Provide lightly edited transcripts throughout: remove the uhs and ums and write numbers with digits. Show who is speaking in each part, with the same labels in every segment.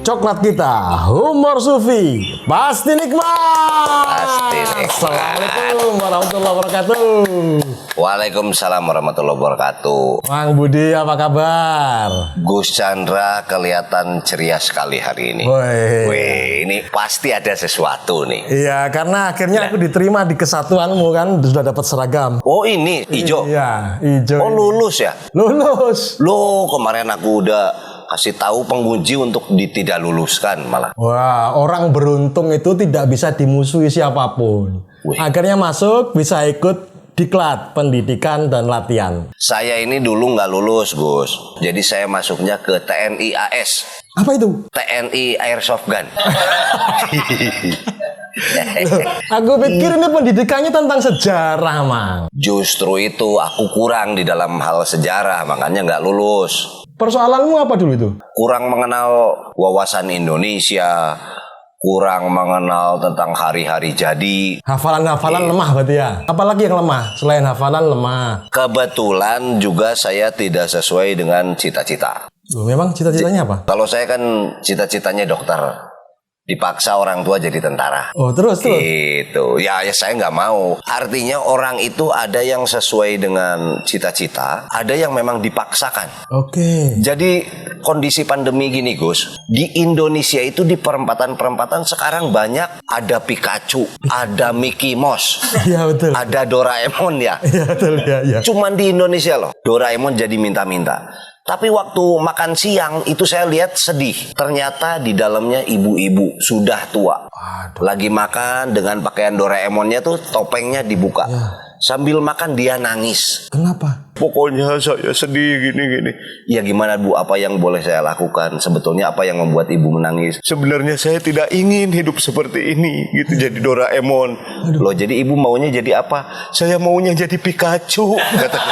Speaker 1: Coklat kita, humor sufi, pasti nikmat.
Speaker 2: Pasti nikmat.
Speaker 1: Assalamualaikum warahmatullahi wabarakatuh.
Speaker 2: Waalaikumsalam warahmatullahi wabarakatuh.
Speaker 1: Mang Budi, apa kabar?
Speaker 2: Gus Chandra kelihatan ceria sekali hari ini. Wih, ini pasti ada sesuatu nih.
Speaker 1: Iya, karena akhirnya aku diterima di kesatuanmu kan, sudah dapat seragam.
Speaker 2: Oh ini hijau.
Speaker 1: Iya, hijau.
Speaker 2: Oh lulus ya?
Speaker 1: Lulus.
Speaker 2: Loh kemarin aku udah kasih tahu penguji untuk tidak luluskan malah.
Speaker 1: Wah, orang beruntung itu tidak bisa dimusuhi siapapun.
Speaker 2: Wih.
Speaker 1: Akhirnya masuk, bisa ikut diklat, pendidikan dan latihan.
Speaker 2: Saya ini dulu nggak lulus Gus. Jadi saya masuknya ke TNI AS.
Speaker 1: Apa itu?
Speaker 2: TNI Airsoft Gun.
Speaker 1: Aku pikir ini pendidikannya tentang sejarah, Mang.
Speaker 2: Justru itu aku kurang di dalam hal sejarah, makanya nggak lulus.
Speaker 1: Persoalanmu apa dulu itu?
Speaker 2: Kurang mengenal wawasan Indonesia, kurang mengenal tentang hari-hari jadi.
Speaker 1: Hafalan-hafalan lemah berarti ya? Apalagi yang lemah? Selain hafalan lemah.
Speaker 2: Kebetulan juga saya tidak sesuai dengan cita-cita.
Speaker 1: Loh, memang cita-citanya apa?
Speaker 2: Kalau saya kan cita-citanya dokter. Dipaksa orang tua jadi tentara.
Speaker 1: Oh, terus?
Speaker 2: Gitu. Ya saya nggak mau. Artinya orang itu ada yang sesuai dengan cita-cita, ada yang memang dipaksakan.
Speaker 1: Oke.
Speaker 2: Jadi kondisi pandemi gini Gus, di Indonesia itu di perempatan-perempatan sekarang banyak ada Pikachu, ada Mickey Mouse,
Speaker 1: Iya betul.
Speaker 2: ada Doraemon ya.
Speaker 1: Iya betul ya.
Speaker 2: Cuman di Indonesia loh, Doraemon jadi minta-minta. Tapi waktu makan siang itu saya lihat sedih. Ternyata di dalamnya ibu-ibu sudah tua.
Speaker 1: Waduh.
Speaker 2: Lagi makan dengan pakaian Doraemonnya tuh topengnya dibuka.
Speaker 1: Ya.
Speaker 2: Sambil makan dia nangis.
Speaker 1: Kenapa?
Speaker 2: Pokoknya saya sedih gini-gini. Ya gimana Bu, apa yang boleh saya lakukan? Sebetulnya apa yang membuat ibu menangis? Sebenarnya saya tidak ingin hidup seperti ini. Gitu jadi Doraemon. Loh jadi ibu maunya jadi apa? Saya maunya jadi Pikachu. Kata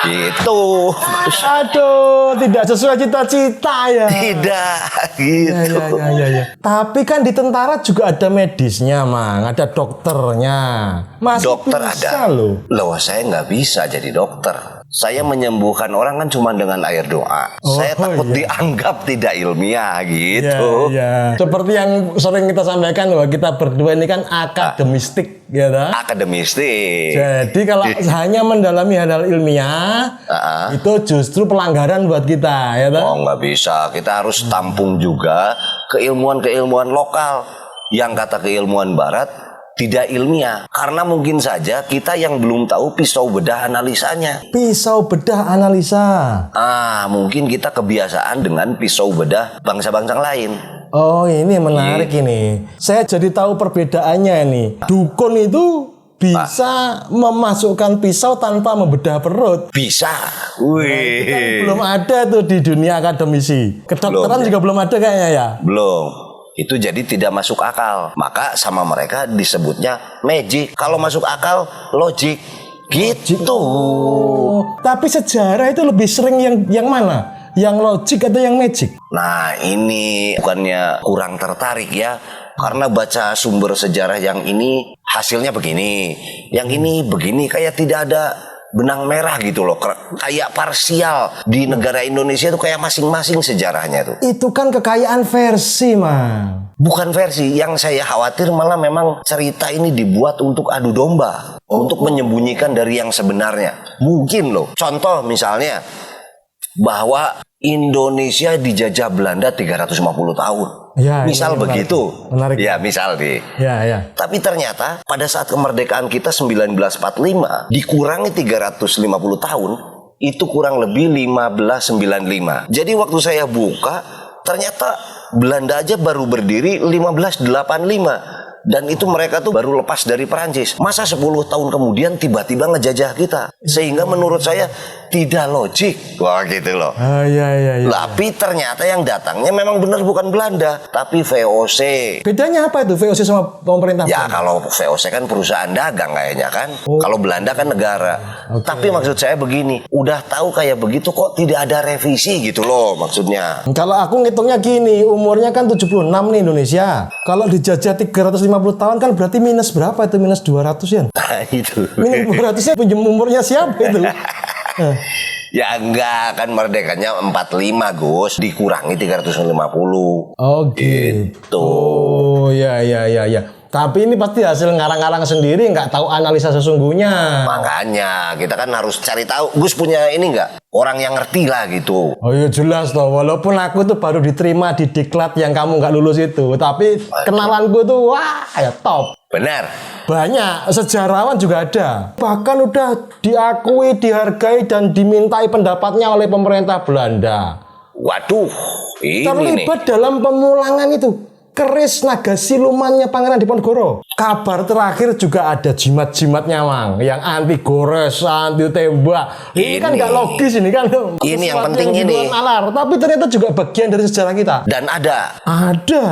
Speaker 2: gitu.
Speaker 1: Aduh, tidak sesuai cita-cita ya.
Speaker 2: Tidak gitu.
Speaker 1: Ya. Tapi kan di tentara juga ada medisnya, Mang. Ada dokternya. Masih
Speaker 2: Dokter
Speaker 1: bisa
Speaker 2: ada.
Speaker 1: loh.
Speaker 2: Loh saya nggak bisa jadi dokter. Saya menyembuhkan orang kan cuma dengan air doa.
Speaker 1: Oh,
Speaker 2: Saya takut
Speaker 1: iya.
Speaker 2: dianggap tidak ilmiah gitu.
Speaker 1: Ya. Seperti yang sering kita sampaikan bahwa kita berdua ini kan akademistik, ya toh?
Speaker 2: Akademistik.
Speaker 1: Jadi kalau hanya mendalami hal-hal ilmiah, itu justru pelanggaran buat kita, ya toh?
Speaker 2: Oh nggak bisa. Kita harus tampung juga keilmuan-keilmuan lokal. Yang kata keilmuan barat tidak ilmiah. Karena mungkin saja kita yang belum tahu pisau bedah analisanya.
Speaker 1: Pisau bedah analisa.
Speaker 2: Mungkin kita kebiasaan dengan pisau bedah bangsa-bangsa lain.
Speaker 1: Oh, ini menarik ini. Saya jadi tahu perbedaannya ini. Dukun itu bisa memasukkan pisau tanpa membedah perut.
Speaker 2: Bisa.
Speaker 1: Itu kan belum ada tuh di dunia akademisi. Kedokteran juga belum ada kayaknya ya.
Speaker 2: Belum. Itu jadi tidak masuk akal. Maka sama mereka disebutnya magic. Kalau masuk akal, logik. Gitu.
Speaker 1: Oh, tapi sejarah itu lebih sering yang mana? Yang logik atau yang magic?
Speaker 2: Nah ini bukannya kurang tertarik ya. Karena baca sumber sejarah yang ini hasilnya begini. Yang ini begini. Kayak tidak ada benang merah gitu loh, kayak parsial. Di negara Indonesia itu kayak masing-masing sejarahnya tuh.
Speaker 1: Itu kan kekayaan versi, Mang.
Speaker 2: Bukan versi, yang saya khawatir malah memang cerita ini dibuat untuk adu domba, untuk menyembunyikan dari yang sebenarnya. Mungkin loh, contoh misalnya bahwa Indonesia dijajah Belanda 350 tahun.
Speaker 1: Ya,
Speaker 2: misal begitu.
Speaker 1: Menarik.
Speaker 2: Ya, misal nih.
Speaker 1: Ya.
Speaker 2: Tapi ternyata pada saat kemerdekaan kita 1945 dikurangi 350 tahun, itu kurang lebih 1595. Jadi waktu saya buka, ternyata Belanda aja baru berdiri 1585. Dan itu mereka tuh baru lepas dari Perancis. Masa 10 tahun kemudian tiba-tiba ngejajah kita. Sehingga menurut saya tidak logik. Wah gitu loh.
Speaker 1: Iya.
Speaker 2: Tapi ternyata yang datangnya memang benar bukan Belanda, tapi VOC.
Speaker 1: Bedanya apa itu VOC sama pemerintah?
Speaker 2: Ya kalau VOC kan perusahaan dagang kayaknya kan. Kalau Belanda kan negara.
Speaker 1: Okay.
Speaker 2: Tapi maksud saya begini, udah tahu kayak begitu kok tidak ada revisi gitu loh maksudnya.
Speaker 1: Kalau aku ngitungnya gini, umurnya kan 76 nih Indonesia. Kalau dijajah 350 tahun kan berarti minus berapa itu? Minus 200 ya?
Speaker 2: Nah itu.
Speaker 1: Minus 200 nya umurnya siapa itu?
Speaker 2: Ya enggak, kan merdekanya 45 Gus, dikurangi 350.
Speaker 1: Oh gitu. Oh ya. Tapi ini pasti hasil ngarang-ngarang sendiri, nggak tahu analisa sesungguhnya.
Speaker 2: Makanya kita kan harus cari tahu. Gus punya ini enggak? Orang yang ngerti lah gitu.
Speaker 1: Oh iya jelas toh, walaupun aku tuh baru diterima di diklat yang kamu nggak lulus itu, tapi kenalanku tuh wah ya top.
Speaker 2: Benar.
Speaker 1: Banyak sejarawan juga ada. Bahkan udah diakui, dihargai dan dimintai pendapatnya oleh pemerintah Belanda.
Speaker 2: Waduh, ini
Speaker 1: Terlibat
Speaker 2: nih.
Speaker 1: dalam pemulangan itu. Keris naga silumannya Pangeran Diponegoro. Kabar terakhir juga ada jimat-jimatnya Mang, yang anti gores, anti tembak. Ini kan nggak logis ini kan.
Speaker 2: Ini yang
Speaker 1: Sesuatu
Speaker 2: penting
Speaker 1: di
Speaker 2: ini.
Speaker 1: luar nalar. Tapi ternyata juga bagian dari sejarah kita.
Speaker 2: Dan ada.
Speaker 1: Ada.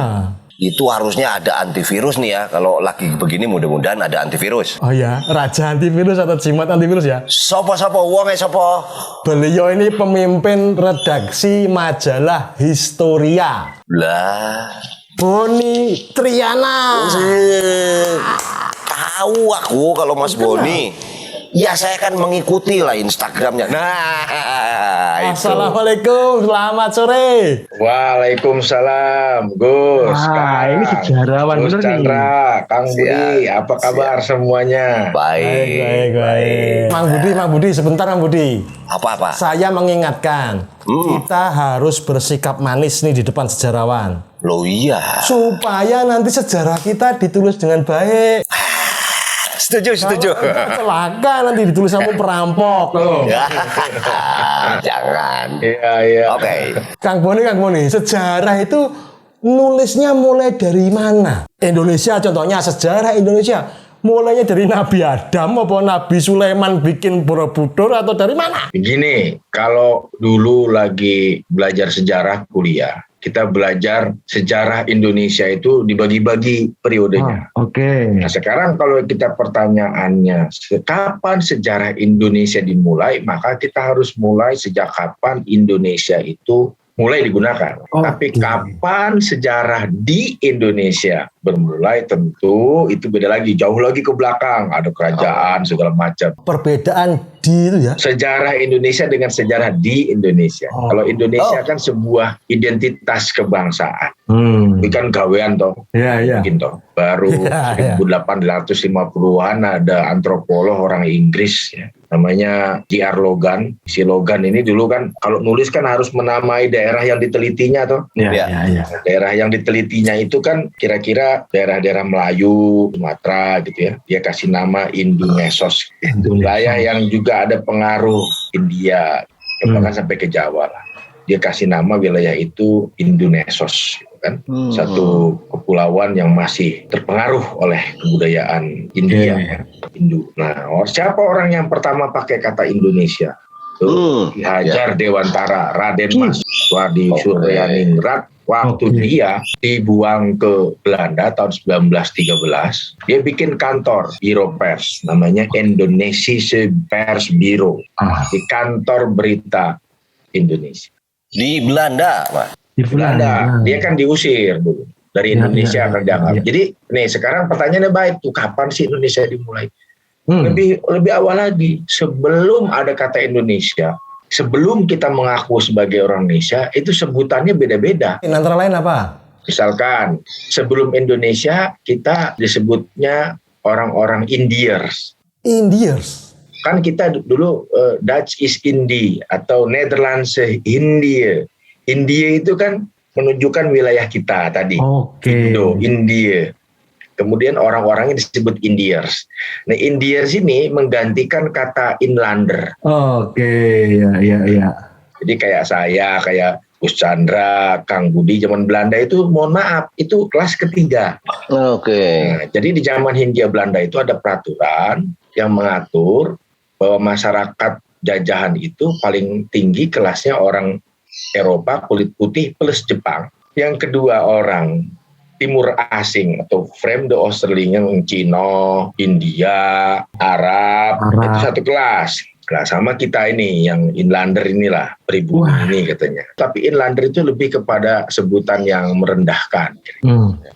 Speaker 2: Itu harusnya ada antivirus nih ya. Kalau lagi begini mudah-mudahan ada antivirus.
Speaker 1: Oh ya, raja antivirus atau jimat antivirus ya.
Speaker 2: Sopo wonge sopo.
Speaker 1: Beliau ini pemimpin redaksi majalah Historia.
Speaker 2: Lah.
Speaker 1: Boni Triana.
Speaker 2: Tahu aku kalau Mas Boni. Ya saya kan mengikuti lah Instagramnya. Nah, itu.
Speaker 1: Assalamualaikum, selamat sore.
Speaker 3: Waalaikumsalam, Gus.
Speaker 1: Wah, ini sejarawan
Speaker 3: Gus
Speaker 1: bener nih.
Speaker 3: Chandra, Kang Budi, apa kabar semuanya?
Speaker 2: Baik.
Speaker 1: Mang Budi, sebentar Mang Budi.
Speaker 2: Apa?
Speaker 1: Saya mengingatkan, kita harus bersikap manis nih di depan sejarawan.
Speaker 2: Loh iya.
Speaker 1: Supaya nanti sejarah kita ditulis dengan baik.
Speaker 2: Setuju.
Speaker 1: Celaka nanti ditulis sama perampok.
Speaker 2: Jangan.
Speaker 3: Iya.
Speaker 2: Oke.
Speaker 1: Kang Boni, sejarah itu nulisnya mulai dari mana? Indonesia contohnya, sejarah Indonesia. Mulainya dari Nabi Adam apa Nabi Sulaiman bikin Borobudur atau dari mana?
Speaker 3: Begini, kalau dulu lagi belajar sejarah kuliah, kita belajar sejarah Indonesia itu dibagi-bagi periodenya.
Speaker 1: Oke.
Speaker 3: Nah sekarang kalau kita pertanyaannya, kapan sejarah Indonesia dimulai, maka kita harus mulai sejak kapan Indonesia itu mulai digunakan. Tapi kapan sejarah di Indonesia bermulai, tentu itu beda lagi, jauh lagi ke belakang, ada kerajaan segala macam.
Speaker 1: Perbedaan di itu ya.
Speaker 3: Sejarah Indonesia dengan sejarah di Indonesia. Kalau Indonesia kan sebuah identitas kebangsaan. Itu kan gawean toh.
Speaker 1: Iya.
Speaker 3: Mungkin toh. Baru 1850-an ada antropolog orang Inggris ya. Namanya J.R. Logan. Si Logan ini dulu kan kalau nulis kan harus menamai daerah yang ditelitinya toh.
Speaker 1: Iya.
Speaker 3: Daerah yang ditelitinya itu kan kira-kira daerah-daerah Melayu, Sumatera gitu ya. Dia kasih nama Indonesos. Wilayah yang juga ada pengaruh India, bahkan sampai ke Jawa lah. Dia kasih nama wilayah itu Indonesos, gitu kan? Satu kepulauan yang masih terpengaruh oleh kebudayaan India, Hindu. Nah, siapa orang yang pertama pakai kata Indonesia? Ki Hajar Dewantara, Raden Mas Wadi Suryaningrat. Waktu dia dibuang ke Belanda tahun 1913, dia bikin kantor biro pers, namanya Indonesische Pers Bureau, di kantor berita Indonesia.
Speaker 2: Di Belanda, Pak.
Speaker 3: Di Belanda, dia kan diusir dulu dari Indonesia akan dianggap. Jadi, nih sekarang pertanyaannya baik tuh, kapan sih Indonesia dimulai? Lebih awal lagi, sebelum ada kata Indonesia. Sebelum kita mengaku sebagai orang Indonesia, itu sebutannya beda-beda.
Speaker 1: Antara lain apa?
Speaker 3: Misalkan, sebelum Indonesia, kita disebutnya orang-orang Indiërs.
Speaker 1: Indiërs?
Speaker 3: Kan kita dulu Dutch East Indie atau Nederlandse Indië. Indië itu kan menunjukkan wilayah kita tadi. Indo, India. Kemudian orang-orangnya disebut Indiërs. Nah, Indiërs ini menggantikan kata inlander.
Speaker 1: Iya.
Speaker 3: Jadi kayak saya, kayak Gus Chandra, Kang Budi, zaman Belanda itu, mohon maaf, itu kelas ketiga. Nah, jadi di zaman Hindia Belanda itu ada peraturan yang mengatur bahwa masyarakat jajahan itu paling tinggi kelasnya orang Eropa, kulit putih plus Jepang. Yang kedua orang Timur asing atau Frame de Oosterling yang Cina, India, Arab, itu satu kelas. Nah, sama kita ini yang inlander inilah, pribumi ini katanya. Tapi inlander itu lebih kepada sebutan yang merendahkan.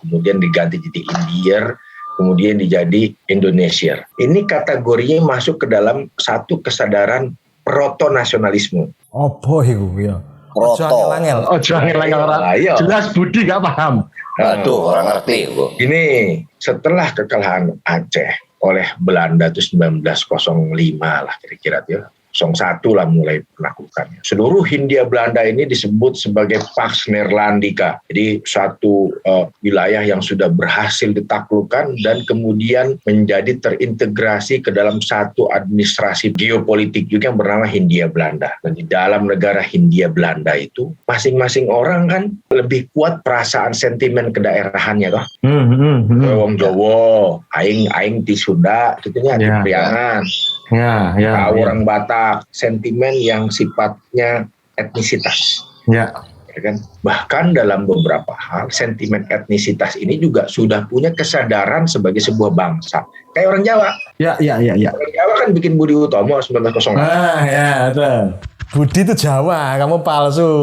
Speaker 3: Kemudian diganti jadi Indiër, kemudian dijadi Indonesier. Ini kategorinya masuk ke dalam satu kesadaran proto-nasionalisme.
Speaker 1: Apa iku ya?
Speaker 2: Proto.
Speaker 1: Ojo angel.
Speaker 4: Ojo angel ora.
Speaker 3: Ayo.
Speaker 4: Jelas Budi gak paham.
Speaker 2: Aduh, orang ngerti Bu.
Speaker 3: Ini setelah kekalahan Aceh oleh Belanda itu 1905 lah kira-kira ya. 01 lah mulai penaklukannya. Seluruh Hindia Belanda ini disebut sebagai Pax Neerlandica. Jadi satu wilayah yang sudah berhasil ditaklukkan dan kemudian menjadi terintegrasi ke dalam satu administrasi geopolitik juga yang bernama Hindia Belanda. Dan di dalam negara Hindia Belanda itu masing-masing orang kan lebih kuat perasaan sentimen kedaerahannya toh. Wong Jawa, aing di Sunda gitu ya, di
Speaker 4: Ya.
Speaker 3: Priangan.
Speaker 4: Ya.
Speaker 3: Orang Batak, sentimen yang sifatnya etnisitas,
Speaker 4: Ya.
Speaker 3: ya kan? Bahkan dalam beberapa hal, sentimen etnisitas ini juga sudah punya kesadaran sebagai sebuah bangsa. Kayak orang Jawa.
Speaker 4: Ya.
Speaker 3: Orang Jawa kan bikin Budi Utomo 1908.
Speaker 1: Ya, betul. Budi itu Jawa, kamu palsu.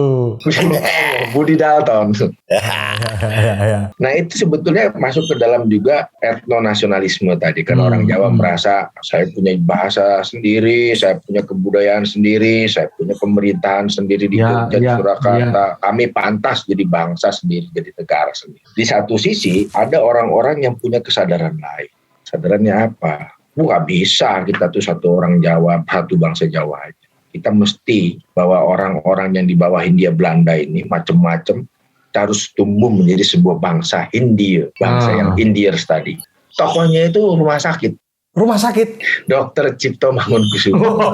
Speaker 3: Budi Dalton.
Speaker 1: Ya.
Speaker 3: Nah itu sebetulnya masuk ke dalam juga etnonasionalisme tadi kan orang Jawa merasa saya punya bahasa sendiri, saya punya kebudayaan sendiri, saya punya pemerintahan sendiri di Jogja, di Surakarta. Kami pantas jadi bangsa sendiri, jadi negara sendiri. Di satu sisi ada orang-orang yang punya kesadaran lain. Kesadarannya apa? Nggak bisa kita tuh satu orang Jawa, satu bangsa Jawa aja. Kita mesti bahwa orang-orang yang di bawah Hindia Belanda ini macam-macam harus tumbuh menjadi sebuah bangsa Hindia, bangsa yang Indiers tadi. Tokohnya itu rumah sakit.
Speaker 1: Rumah sakit.
Speaker 3: Dr. Cipto Mangunkusumo.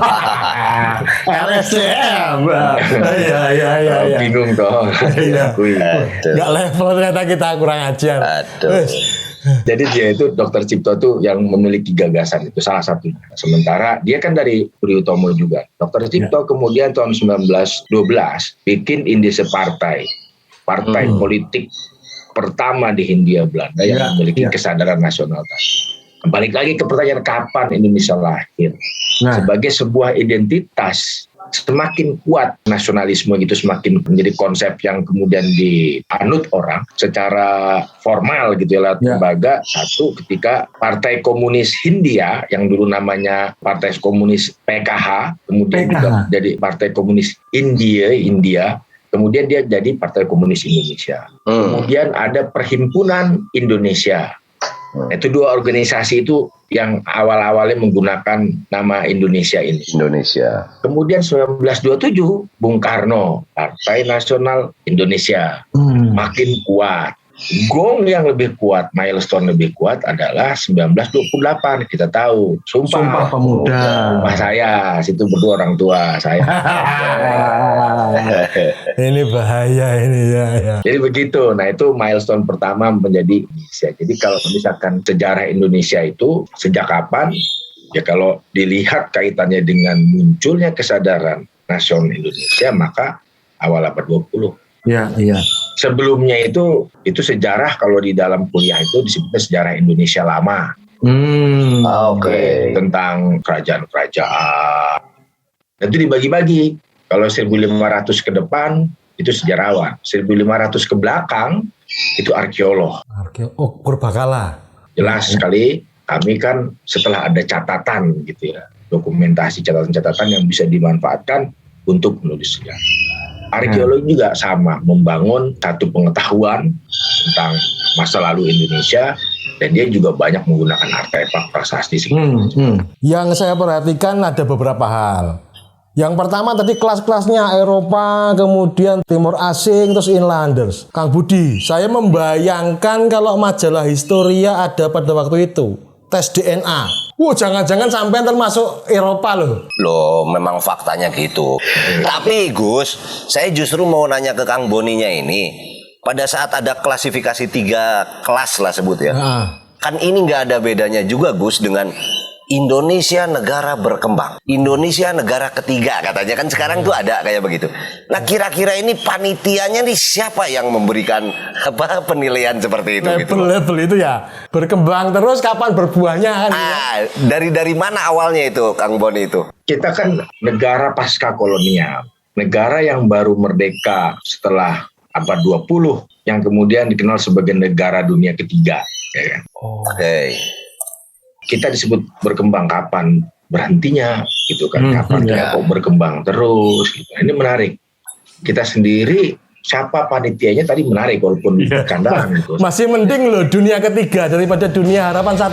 Speaker 1: LSDM. Ya.
Speaker 3: Bingung toh.
Speaker 1: Iya.
Speaker 2: Aduh.
Speaker 1: Nggak level ternyata kita kurang ajar.
Speaker 2: Aduh.
Speaker 1: Wes.
Speaker 3: Jadi dia itu Dr. Cipto tuh yang memiliki gagasan itu salah satunya. Sementara dia kan dari Budi Utomo juga. Dr. Cipto kemudian tahun 1912 bikin Indese Partai politik pertama di Hindia Belanda yang memiliki kesadaran nasional tadi. Balik lagi ke pertanyaan kapan Indonesia lahir. Sebagai sebuah identitas, semakin kuat nasionalisme itu semakin menjadi konsep yang kemudian dianut orang secara formal gitu ya lewat lembaga. Satu, ketika Partai Komunis Hindia yang dulu namanya Partai Komunis PKH kemudian juga jadi Partai Komunis India, kemudian dia jadi Partai Komunis Indonesia. Kemudian ada Perhimpunan Indonesia. Itu dua organisasi itu yang awal-awalnya menggunakan nama Indonesia ini.
Speaker 2: Indonesia.
Speaker 3: Kemudian 1927 Bung Karno, Partai Nasional Indonesia, makin kuat. Gong yang lebih kuat, milestone lebih kuat adalah 1928. Kita tahu, Sumpah
Speaker 4: Pemuda.
Speaker 3: Rumah saya, situ berdua orang tua saya.
Speaker 1: Ini bahaya ini ya.
Speaker 3: Jadi begitu. Nah itu milestone pertama menjadi Indonesia. Jadi kalau misalkan sejarah Indonesia itu sejak kapan? Ya kalau dilihat kaitannya dengan munculnya kesadaran nasional Indonesia, maka awal abad 20.
Speaker 4: Iya.
Speaker 3: Sebelumnya itu sejarah kalau di dalam kuliah itu disebutnya sejarah Indonesia lama.
Speaker 2: Oke.
Speaker 3: Tentang kerajaan-kerajaan. Dan itu dibagi-bagi. Kalau 1500 ke depan itu sejarawan. 1500 ke belakang itu arkeolog.
Speaker 1: Oh, purbakala.
Speaker 3: Jelas sekali kami kan setelah ada catatan gitu ya. Dokumentasi catatan-catatan yang bisa dimanfaatkan untuk menulis sejarah. Arkeologi juga sama, membangun satu pengetahuan tentang masa lalu Indonesia dan dia juga banyak menggunakan artefak prasasti.
Speaker 1: Yang saya perhatikan ada beberapa hal. Yang pertama tadi kelas-kelasnya Eropa, kemudian Timur Asing, terus Inlanders. Kang Budi, saya membayangkan kalau majalah Historia ada pada waktu itu. Tes DNA. Jangan-jangan sampai termasuk Eropa loh.
Speaker 2: Loh, memang faktanya gitu. Tapi Gus, saya justru mau nanya ke Kang Boninya ini. Pada saat ada klasifikasi 3 kelas lah sebut ya. Kan ini nggak ada bedanya juga Gus dengan Indonesia negara berkembang. Indonesia negara ketiga katanya kan sekarang tuh ada kayak begitu. Nah kira-kira ini panitianya nih siapa yang memberikan penilaian seperti itu?
Speaker 1: Label itu ya berkembang terus kapan berbuahnya kan?
Speaker 3: Dari
Speaker 2: mana awalnya itu Kang Boni itu?
Speaker 3: Kita kan negara pasca kolonial, negara yang baru merdeka setelah abad 20 yang kemudian dikenal sebagai negara dunia ketiga. Ya kan?
Speaker 2: Oke.
Speaker 3: Kita disebut berkembang kapan, berhentinya itu gitu kan. Kapan kita kok berkembang terus gitu. Ini menarik. Kita sendiri siapa panitianya tadi menarik walaupun kandangan gitu.
Speaker 1: Masih mending loh dunia ketiga daripada dunia harapan 1.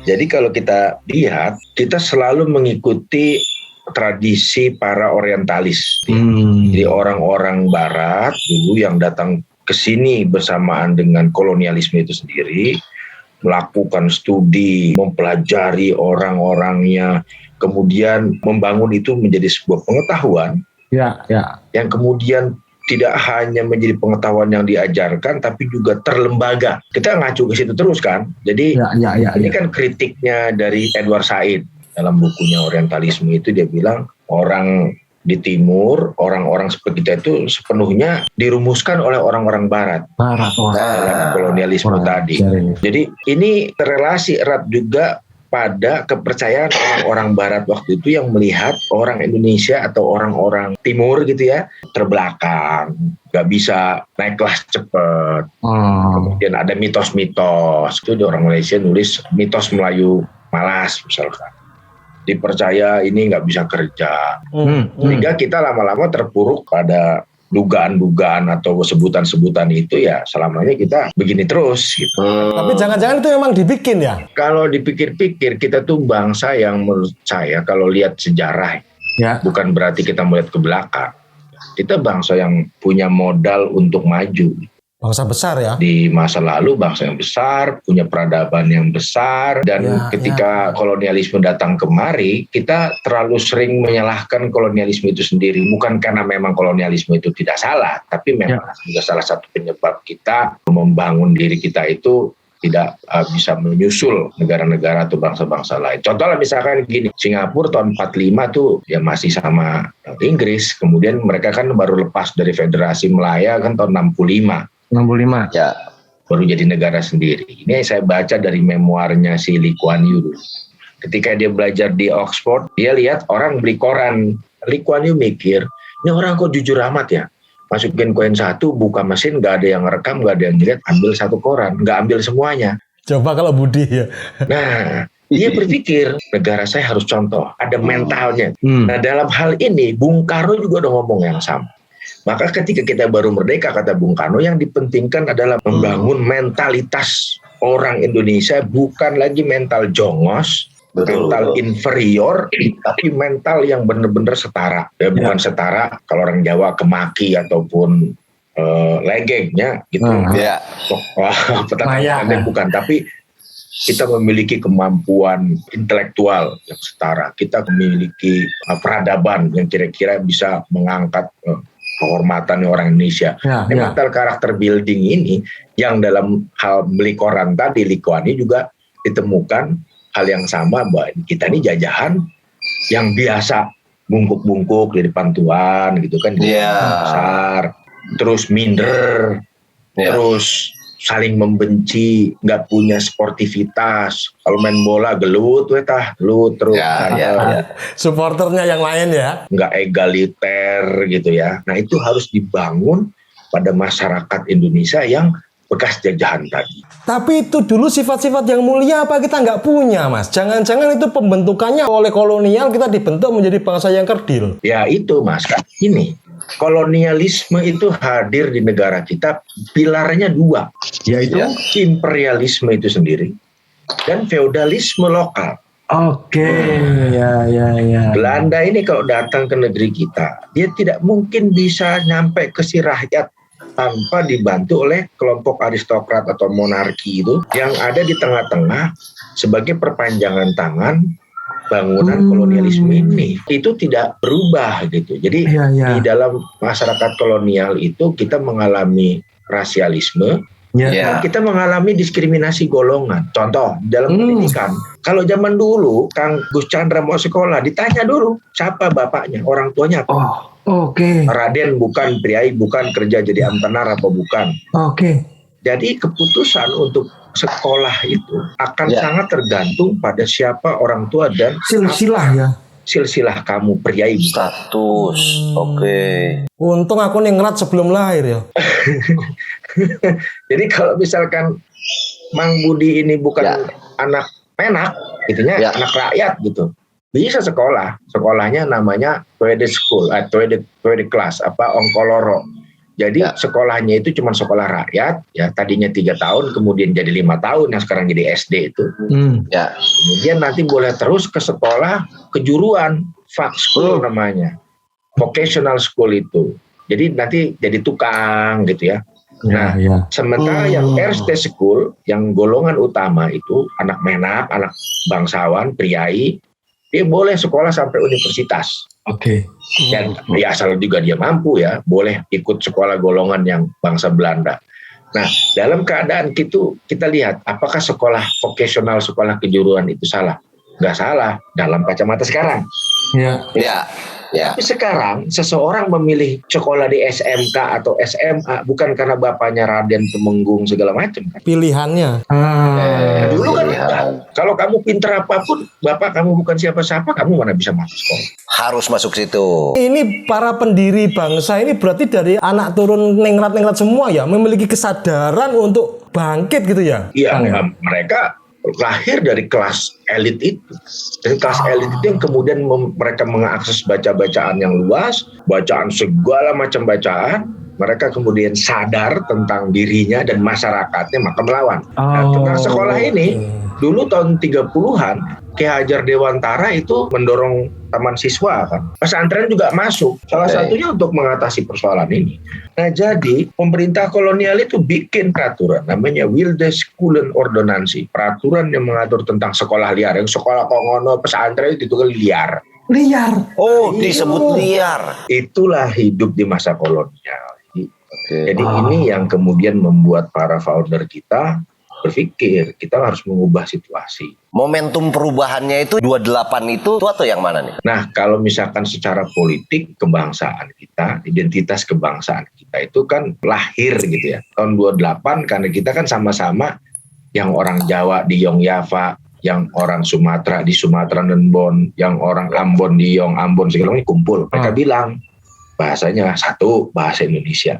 Speaker 3: Jadi kalau kita lihat, kita selalu mengikuti tradisi para orientalis. Jadi orang-orang barat dulu yang datang ke sini bersamaan dengan kolonialisme itu sendiri, melakukan studi, mempelajari orang-orangnya, kemudian membangun itu menjadi sebuah pengetahuan yang kemudian tidak hanya menjadi pengetahuan yang diajarkan, tapi juga terlembaga. Kita ngacu ke situ terus kan. Jadi ini kan kritiknya dari Edward Said dalam bukunya Orientalisme itu, dia bilang orang di timur, orang-orang seperti kita itu sepenuhnya dirumuskan oleh orang-orang barat dalam kolonialisme tadi. Jadi ini terrelasi erat juga pada kepercayaan orang-orang barat waktu itu yang melihat orang Indonesia atau orang-orang timur gitu ya terbelakang, gak bisa naik kelas cepat. Kemudian ada mitos-mitos, itu orang Malaysia nulis mitos Melayu malas misalkan, dipercaya ini gak bisa kerja, sehingga kita lama-lama terpuruk pada dugaan-dugaan atau sebutan-sebutan itu, ya selamanya kita begini terus gitu.
Speaker 1: Tapi jangan-jangan itu memang dibikin ya?
Speaker 3: Kalau dipikir-pikir, kita tuh bangsa yang menurut saya kalau lihat sejarah, bukan berarti kita melihat ke belakang. Kita bangsa yang punya modal untuk maju.
Speaker 1: Bangsa besar ya?
Speaker 3: Di masa lalu bangsa yang besar, punya peradaban yang besar, dan ketika kolonialisme datang kemari, kita terlalu sering menyalahkan kolonialisme itu sendiri. Bukan karena memang kolonialisme itu tidak salah, tapi memang juga salah satu penyebab kita membangun diri kita itu tidak bisa menyusul negara-negara atau bangsa-bangsa lain. Contohnya misalkan gini, Singapura tahun 45 tuh ya masih sama Inggris, kemudian mereka kan baru lepas dari Federasi Melaya kan tahun 65. Ya, baru jadi negara sendiri. Ini saya baca dari memoarnya si Lee Kuan Yew dulu. Ketika dia belajar di Oxford, dia lihat orang beli koran. Lee Kuan Yew mikir, ini orang kok jujur amat ya. Masukin koin satu, buka mesin, gak ada yang rekam, gak ada yang lihat, ambil satu koran, gak ambil semuanya.
Speaker 1: Coba kalau Budi ya.
Speaker 3: Nah, dia berpikir, negara saya harus contoh, ada mentalnya. Nah, dalam hal ini, Bung Karno juga udah ngomong yang sama. Maka ketika kita baru merdeka, kata Bung Karno, yang dipentingkan adalah membangun mentalitas orang Indonesia, bukan lagi mental jongos, mental inferior, tapi mental yang benar-benar setara. Ya, bukan setara kalau orang Jawa kemaki ataupun legengnya gitu. Bukan, tapi kita memiliki kemampuan intelektual yang setara. Kita memiliki peradaban yang kira-kira bisa mengangkat kehormatan orang Indonesia. Mental karakter building ini yang dalam hal beli koran tadi, Lee Kuan Yew juga ditemukan hal yang sama, bahwa kita ini jajahan yang biasa bungkuk-bungkuk di depan tuan gitu kan, besar, terus minder, terus saling membenci, nggak punya sportivitas. Kalau main bola gelut, gelut terus.
Speaker 1: Supporternya yang lain ya.
Speaker 3: Nggak egaliter gitu ya. Nah itu harus dibangun pada masyarakat Indonesia yang bekas jajahan tadi.
Speaker 1: Tapi itu dulu sifat-sifat yang mulia apa kita nggak punya, Mas? Jangan-jangan itu pembentukannya oleh kolonial, kita dibentuk menjadi bangsa yang kerdil.
Speaker 3: Ya itu Mas, kan ini kolonialisme itu hadir di negara kita, pilarnya dua, yaitu imperialisme itu sendiri dan feodalisme lokal.
Speaker 4: Oke, ya.
Speaker 3: Belanda ini kalau datang ke negeri kita, dia tidak mungkin bisa nyampe ke si rakyat tanpa dibantu oleh kelompok aristokrat atau monarki itu yang ada di tengah-tengah sebagai perpanjangan tangan bangunan kolonialisme ini. Itu tidak berubah gitu. Jadi di dalam masyarakat kolonial itu kita mengalami rasialisme, dan kita mengalami diskriminasi golongan. Contoh, dalam pendidikan. Kalau zaman dulu, Kang Gus Chandra mau sekolah, ditanya dulu, siapa bapaknya, orang tuanya apa?
Speaker 4: Oke.
Speaker 3: Raden bukan, priai bukan, kerja jadi amtenar apa bukan.
Speaker 4: Oke.
Speaker 3: Jadi keputusan untuk sekolah itu akan sangat tergantung pada siapa orang tua dan
Speaker 4: Silsilah ya.
Speaker 3: Silsilah kamu, priai
Speaker 2: Status. Oke.
Speaker 1: Untung aku ningrat sebelum lahir ya.
Speaker 3: Jadi kalau misalkan Mang Budi ini bukan anak menak, gitunya anak rakyat gitu, bisa sekolah. Sekolahnya namanya Twede School, Twede Class, Ongkoloro. Jadi sekolahnya itu cuma sekolah rakyat, ya tadinya 3 tahun, kemudian jadi 5 tahun, yang sekarang jadi SD itu. Kemudian nanti boleh terus ke sekolah kejuruan, Fak School namanya, vocational school itu. Jadi nanti jadi tukang gitu ya. Nah, sementara yang RST School, yang golongan utama itu anak menak, anak bangsawan, priai, dia boleh sekolah sampai universitas.
Speaker 4: Oke.
Speaker 3: Dan ya asal juga dia mampu ya, boleh ikut sekolah golongan yang bangsa Belanda. Nah, dalam keadaan itu kita lihat apakah sekolah vocational, sekolah kejuruan itu salah? Nggak salah dalam kacamata sekarang. Tapi sekarang seseorang memilih sekolah di SMK atau SMA bukan karena bapaknya Raden Temenggung segala macam.
Speaker 1: Pilihannya.
Speaker 3: Dulu kan kalau kamu pintar apapun, bapak kamu bukan siapa-siapa, kamu mana bisa masuk sekolah.
Speaker 2: Harus masuk situ.
Speaker 1: Ini para pendiri bangsa ini berarti dari anak turun ningrat-ningrat semua ya, memiliki kesadaran untuk bangkit gitu ya?
Speaker 3: Iya, mereka lahir dari kelas elit itu. Dan kelas elit itu yang kemudian mereka mengakses baca-bacaan yang luas, bacaan segala macam bacaan, mereka kemudian sadar tentang dirinya dan masyarakatnya, maka melawan. Nah, tentang sekolah ini, dulu tahun 30-an, Ki Hajar Dewantara itu mendorong taman siswa kan. Pesantren juga masuk, salah satunya untuk mengatasi persoalan ini. Nah jadi pemerintah kolonial itu bikin peraturan namanya Wildescholen Ordonansi, peraturan yang mengatur tentang sekolah liar. Yang sekolah kongono pesantren itu kan liar.
Speaker 2: Oh, disebut liar.
Speaker 3: Itulah hidup di masa kolonial. Jadi ini yang kemudian membuat para founder kita berpikir kita harus mengubah situasi.
Speaker 2: Momentum perubahannya itu 28 itu atau yang mana nih?
Speaker 3: Nah, kalau misalkan secara politik kebangsaan kita, identitas kebangsaan kita itu kan lahir gitu ya. Tahun 28 karena kita kan sama-sama yang orang Jawa di Yogyakarta, yang orang Sumatera di Sumatera dan Bon, yang orang Ambon di Yong Ambon segala macam kumpul. Mereka bilang bahasanya satu, bahasa Indonesia.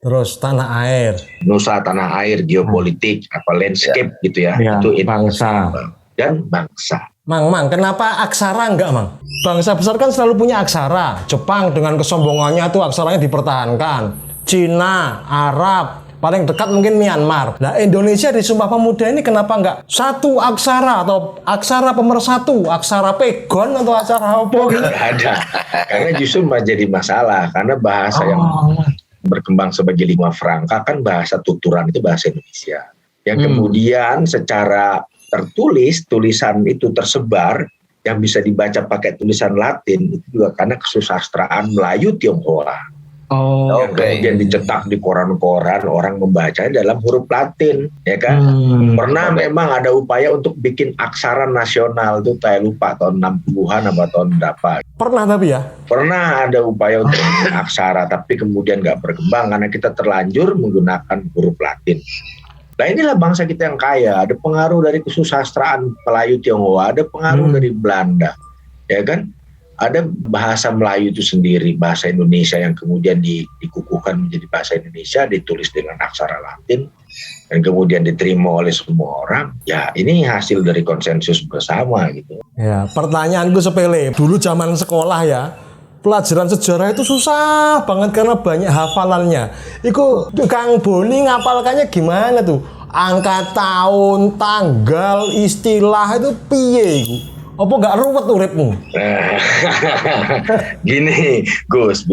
Speaker 1: Terus tanah air,
Speaker 3: Nusa tanah air, geopolitik, landscape gitu ya. Itu
Speaker 4: bangsa
Speaker 3: dan bangsa.
Speaker 1: Mang, kenapa aksara enggak, Mang? Bangsa besar kan selalu punya aksara. Jepang dengan kesombongannya tuh aksaranya dipertahankan. Cina, Arab, paling dekat mungkin Myanmar. Nah, Indonesia di Sumpah Pemuda ini kenapa enggak satu aksara atau aksara pemersatu, aksara pegon atau aksara apa?
Speaker 3: Nggak ada. Karena justru jadi masalah karena bahasa yang berkembang sebagai lingua franca kan bahasa tuturan itu bahasa Indonesia. Yang kemudian secara tertulis, tulisan itu tersebar yang bisa dibaca pakai tulisan Latin itu juga karena kesusastraan Melayu Tionghoa.
Speaker 4: Oh.
Speaker 3: yang kemudian dicetak di koran-koran, orang membacanya dalam huruf Latin, ya kan? Pernah memang ada upaya untuk bikin aksara nasional itu, saya lupa tahun 60-an apa tahun berapa.
Speaker 1: Pernah tapi ya.
Speaker 3: Pernah ada upaya untuk bikin aksara, tapi kemudian nggak berkembang karena kita terlanjur menggunakan huruf Latin. Nah inilah bangsa kita yang kaya, ada pengaruh dari kesusastraan Melayu Tionghoa, ada pengaruh dari Belanda, ya kan? Ada bahasa Melayu itu sendiri, bahasa Indonesia yang kemudian dikukuhkan menjadi bahasa Indonesia, ditulis dengan aksara Latin, dan kemudian diterima oleh semua orang. Ya ini hasil dari konsensus bersama gitu.
Speaker 1: Ya, pertanyaanku sepele. Dulu zaman sekolah ya, pelajaran sejarah itu susah banget karena banyak hafalannya. Iku Kang Boni ngapalkannya gimana tuh? Angka tahun, tanggal, istilah itu piye iku? Apa nggak ruwet uripmu?
Speaker 3: Nah, begini Gus.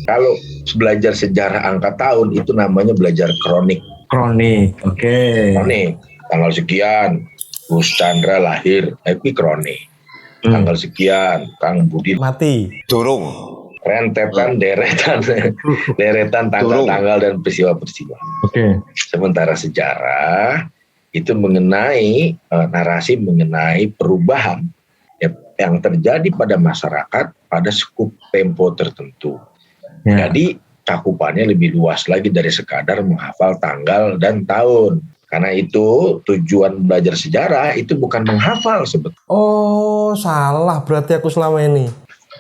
Speaker 3: Kalau belajar sejarah angka tahun itu namanya belajar kronik.
Speaker 4: Kronik. Oke.
Speaker 3: Kronik. Tanggal sekian, Gus Chandra lahir, tapi kronik. Tanggal sekian, Kang Budi
Speaker 1: Mati.
Speaker 2: Durung.
Speaker 3: rentetan deretan tanggal-tanggal dan peristiwa-peristiwa.
Speaker 4: Oke.
Speaker 3: Sementara sejarah itu mengenai narasi mengenai perubahan yang terjadi pada masyarakat pada skup tempo tertentu.
Speaker 4: Ya.
Speaker 3: Jadi cakupannya lebih luas lagi dari sekadar menghafal tanggal dan tahun. Karena itu tujuan belajar sejarah itu bukan menghafal sebetulnya.
Speaker 1: Oh, salah berarti aku selama ini.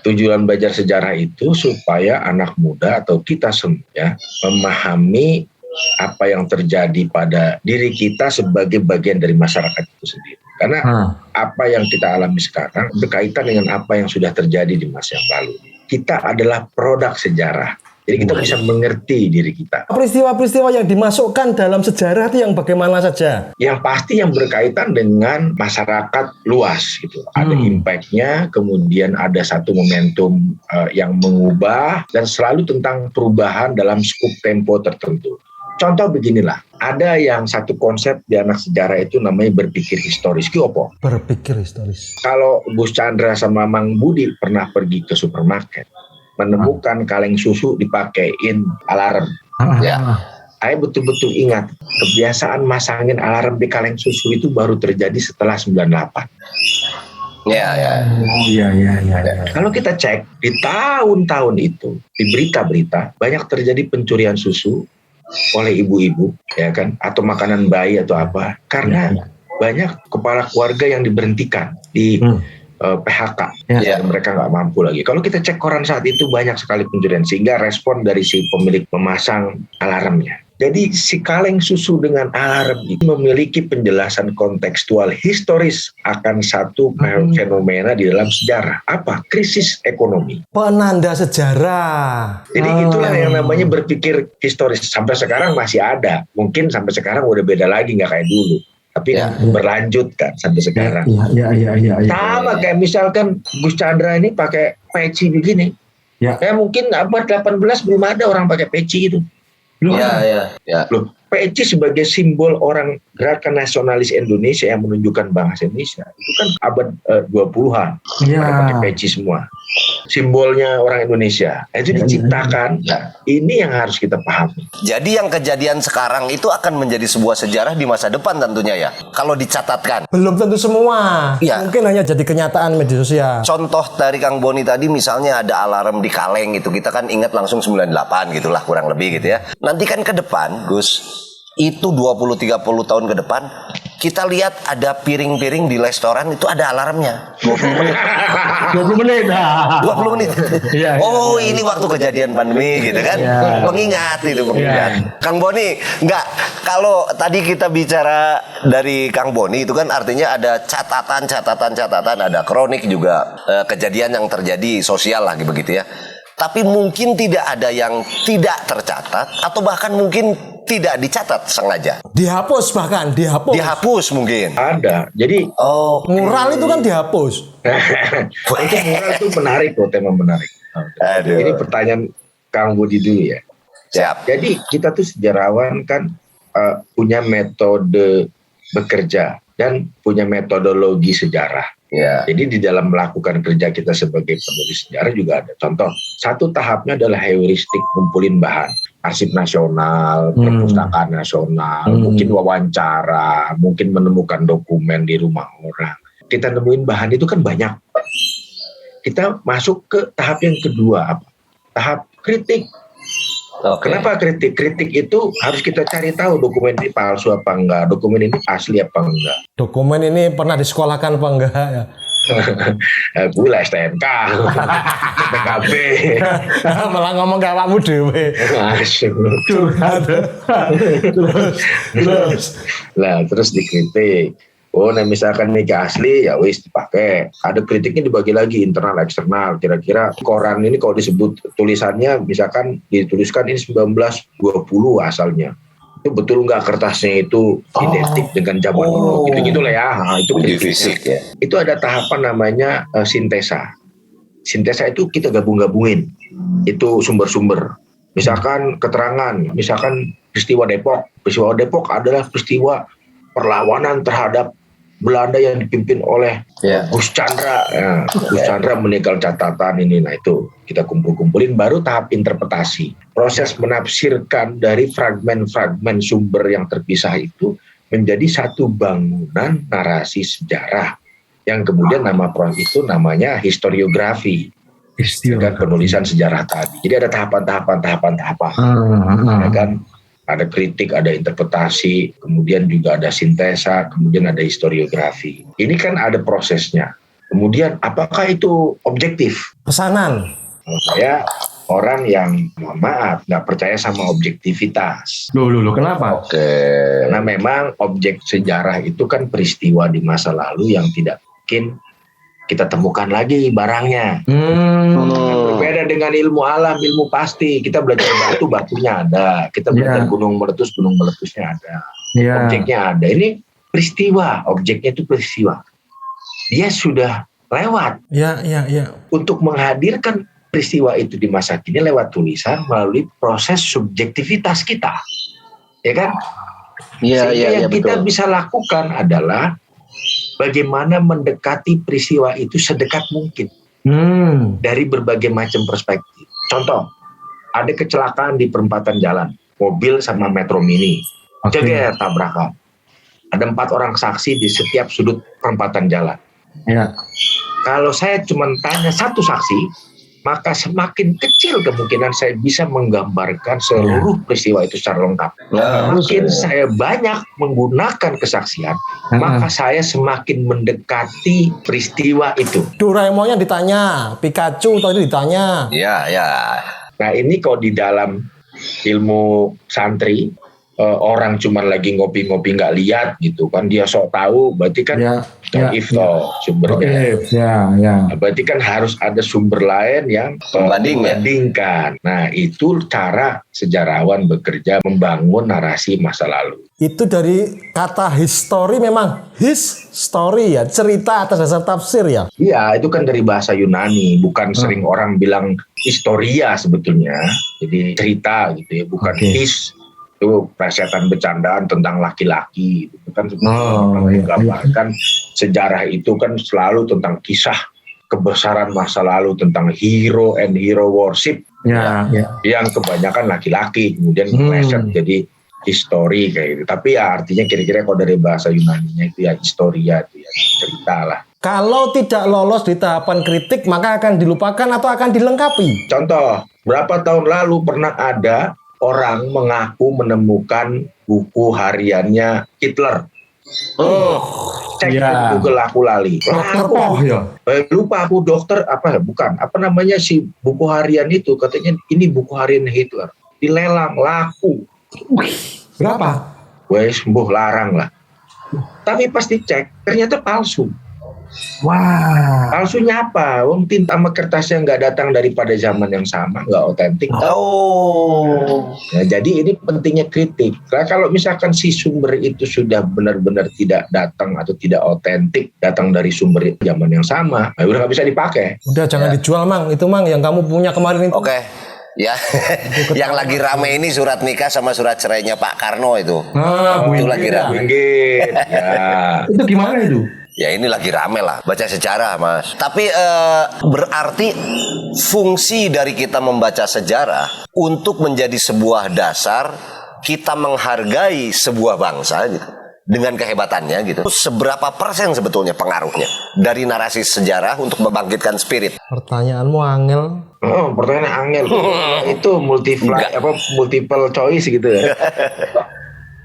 Speaker 3: Tujuan belajar sejarah itu supaya anak muda atau kita semua memahami apa yang terjadi pada diri kita sebagai bagian dari masyarakat itu sendiri. Karena apa yang kita alami sekarang berkaitan dengan apa yang sudah terjadi di masa yang lalu. Kita adalah produk sejarah. Jadi kita bisa mengerti diri kita.
Speaker 1: Peristiwa-peristiwa yang dimasukkan dalam sejarah itu yang bagaimana saja?
Speaker 3: Yang pasti yang berkaitan dengan masyarakat luas gitu. Ada impact-nya, kemudian ada satu momentum yang mengubah dan selalu tentang perubahan dalam skup tempo tertentu. Contoh beginilah, ada yang satu konsep di anak sejarah itu namanya berpikir historis. Ki opo?
Speaker 1: Berpikir historis.
Speaker 3: Kalau Gus Chandra sama Mang Budi pernah pergi ke supermarket, menemukan kaleng susu dipakein alarm. Ya, saya betul-betul ingat kebiasaan masangin alarm di kaleng susu itu baru terjadi setelah 98.
Speaker 2: Ya.
Speaker 3: Kalau kita cek di tahun-tahun itu di berita-berita banyak terjadi pencurian susu oleh ibu-ibu, ya kan, atau makanan bayi atau apa, karena banyak kepala keluarga yang diberhentikan di PHK, dan mereka nggak mampu lagi. Kalau kita cek koran saat itu banyak sekali pencurian, sehingga respon dari si pemilik memasang alarmnya. Jadi si kaleng susu dengan alarm itu memiliki penjelasan kontekstual historis akan satu fenomena di dalam sejarah. Apa? Krisis ekonomi.
Speaker 1: Penanda sejarah.
Speaker 3: Jadi itulah yang namanya berpikir historis. Sampai sekarang masih ada. Mungkin sampai sekarang udah beda lagi, nggak kayak dulu. Tapi berlanjut kan sampai sekarang.
Speaker 4: Iya.
Speaker 3: Sama kayak misalkan Gus Chandra ini pakai peci begini. Mungkin abad 18 belum ada orang pakai peci itu. Loh, peci sebagai simbol orang gerakan nasionalis Indonesia yang menunjukkan bangsa Indonesia itu kan abad 20-an. Pada pakai peci semua. Simbolnya orang Indonesia. Itu diciptakan. Ini yang harus kita pahami.
Speaker 2: Jadi yang kejadian sekarang itu akan menjadi sebuah sejarah di masa depan tentunya ya. Kalau dicatatkan.
Speaker 1: Belum tentu semua.
Speaker 2: Ya.
Speaker 1: Mungkin hanya jadi kenyataan media sosial.
Speaker 2: Contoh dari Kang Boni tadi misalnya ada alarm di kaleng gitu. Kita kan ingat langsung 98 gitulah kurang lebih gitu ya. Nanti kan ke depan Gus, itu 20-30 tahun ke depan kita lihat ada piring-piring di restoran itu ada alarmnya 20 menit
Speaker 4: 20 menit.
Speaker 2: 20 menit. Oh ini waktu kejadian pandemi gitu kan. Pengingat itu pengingat. Kang Boni enggak, kalau tadi kita bicara dari Kang Boni itu kan artinya ada catatan, ada kronik juga kejadian yang terjadi sosial lagi begitu ya. Tapi mungkin tidak ada yang tidak tercatat atau bahkan mungkin tidak dicatat sengaja.
Speaker 1: Dihapus bahkan, dihapus.
Speaker 2: Dihapus mungkin.
Speaker 3: Ada. Jadi
Speaker 1: mural itu kan dihapus.
Speaker 3: Itu mural itu menarik loh, tema menarik. Ini pertanyaan Kang Budi dulu ya.
Speaker 2: Siap.
Speaker 3: Jadi kita tuh sejarawan kan punya metode bekerja dan punya metodologi sejarah.
Speaker 2: Ya.
Speaker 3: Jadi di dalam melakukan kerja kita sebagai penulis sejarah juga ada contoh. Satu tahapnya adalah heuristik, ngumpulin bahan. Arsip nasional, perpustakaan nasional, mungkin wawancara, mungkin menemukan dokumen di rumah orang. Kita nemuin bahan itu kan banyak. Kita masuk ke tahap yang kedua, apa? Tahap kritik.
Speaker 2: Oke.
Speaker 3: Kenapa kritik? Kritik itu harus kita cari tahu dokumen ini palsu apa enggak, dokumen ini asli apa enggak.
Speaker 1: Dokumen ini pernah disekolahkan apa enggak ya?
Speaker 3: Gula STNK, PKB.
Speaker 1: Malah ngomong ke awakmu dhewe. Curhat. Terus.
Speaker 3: Lah terus dikritik. Oh, nah misalkan ini asli ya wis dipakai. Ada kritiknya dibagi lagi internal eksternal. Kira-kira koran ini kalau disebut tulisannya misalkan dituliskan ini 1920 asalnya. Itu betul nggak kertasnya itu identik dengan zaman dulu? Gitu-gitu lah ya. Nah, itu
Speaker 2: Uji
Speaker 3: kritiknya.
Speaker 2: fisik ya.
Speaker 3: Itu ada tahapan namanya sintesa. Sintesa itu kita gabung-gabungin. Itu sumber-sumber. Misalkan keterangan, misalkan peristiwa Depok. Peristiwa Depok adalah peristiwa perlawanan terhadap Belanda yang dipimpin oleh Gus Chandra. Ya, Gus Chandra meninggal catatan ini. Nah itu kita kumpul-kumpulin, baru tahap interpretasi. Proses menafsirkan dari fragmen-fragmen sumber yang terpisah itu menjadi satu bangunan narasi sejarah. Yang kemudian nama proses itu namanya historiografi. Dan penulisan sejarah tadi. Jadi ada tahapan-tahapan. Ya kan? Ada kritik, ada interpretasi, kemudian juga ada sintesa, kemudian ada historiografi. Ini kan ada prosesnya. Kemudian apakah itu objektif?
Speaker 1: Pesanan.
Speaker 3: Menurut saya orang yang, mohon maaf, nggak percaya sama objektivitas.
Speaker 4: Loh, kenapa?
Speaker 2: Oke.
Speaker 3: Karena memang objek sejarah itu kan peristiwa di masa lalu yang tidak mungkin kita temukan lagi barangnya. Berbeda dengan ilmu alam, ilmu pasti. Kita belajar batu, batunya ada. Kita belajar gunung meletus, gunung meletusnya ada. Objeknya ada. Ini peristiwa, objeknya itu peristiwa. Dia sudah lewat.
Speaker 1: Ya.
Speaker 3: Untuk menghadirkan peristiwa itu di masa kini lewat tulisan melalui proses subjektivitas kita. Ya kan? Sehingga yang kita bisa lakukan adalah bagaimana mendekati peristiwa itu sedekat mungkin dari berbagai macam perspektif. Contoh, ada kecelakaan di perempatan jalan, mobil sama Metro Mini, jeger tabrakan. Ada 4 orang saksi di setiap sudut perempatan jalan.
Speaker 4: Ya.
Speaker 3: Kalau saya cuma tanya satu saksi, maka semakin kecil kemungkinan saya bisa menggambarkan seluruh peristiwa itu secara lengkap. Makin saya banyak menggunakan kesaksian, maka saya semakin mendekati peristiwa itu.
Speaker 1: Doraemonnya ditanya, Pikachu tadi ditanya.
Speaker 2: Ya.
Speaker 3: Nah ini kalau di dalam ilmu santri, orang cuma lagi ngopi-ngopi nggak lihat gitu kan, dia sok tahu, berarti kan sumbernya. Berarti kan harus ada sumber lain yang membandingkan. Nah itu cara sejarawan bekerja membangun narasi masa lalu.
Speaker 1: Itu dari kata history, memang his story ya, cerita atas dasar tafsir ya.
Speaker 3: Iya, itu kan dari bahasa Yunani, bukan sering orang bilang historia sebetulnya. Jadi cerita gitu ya, bukan his. Itu presetan bercandaan tentang laki-laki itu kan menggambarkan sejarah itu kan selalu tentang kisah kebesaran masa lalu, tentang hero and hero worship yang kebanyakan laki-laki, kemudian preset jadi histori kayak gitu. Tapi ya artinya kira-kira kalau dari bahasa Yunaninya itu ya historia, itu ya cerita lah.
Speaker 1: Kalau tidak lolos di tahapan kritik maka akan dilupakan atau akan dilengkapi.
Speaker 3: Contoh, berapa tahun lalu pernah ada orang mengaku menemukan buku hariannya Hitler. Cek di Google, aku lali. Lupa aku dokter apa namanya si buku harian itu, katanya ini buku harian Hitler. Dilelang laku.
Speaker 1: Berapa?
Speaker 3: Wes sembuh larang lah. Tapi pas dicek ternyata palsu.
Speaker 4: Wah.
Speaker 3: Palsunya apa? Wong tinta sama kertasnya nggak datang daripada zaman yang sama, nggak otentik. Nah, jadi ini pentingnya kritik. Karena kalau misalkan si sumber itu sudah benar-benar tidak datang atau tidak otentik, datang dari sumber zaman yang sama, udah nggak bisa dipakai.
Speaker 1: Udah jangan dijual Mang, itu Mang yang kamu punya kemarin itu.
Speaker 2: Oke. Ya, yang lagi rame ini surat nikah sama surat cerainya Pak Karno itu. Itu lagi rame.
Speaker 3: Ya.
Speaker 4: Itu gimana itu?
Speaker 2: Ya ini lagi rame lah baca sejarah, Mas. Tapi berarti fungsi dari kita membaca sejarah untuk menjadi sebuah dasar kita menghargai sebuah bangsa gitu, dengan kehebatannya gitu. Seberapa persen sebetulnya pengaruhnya dari narasi sejarah untuk membangkitkan spirit?
Speaker 1: Pertanyaanmu angel.
Speaker 3: Oh, pertanyaan angel. Itu multiple choice gitu ya.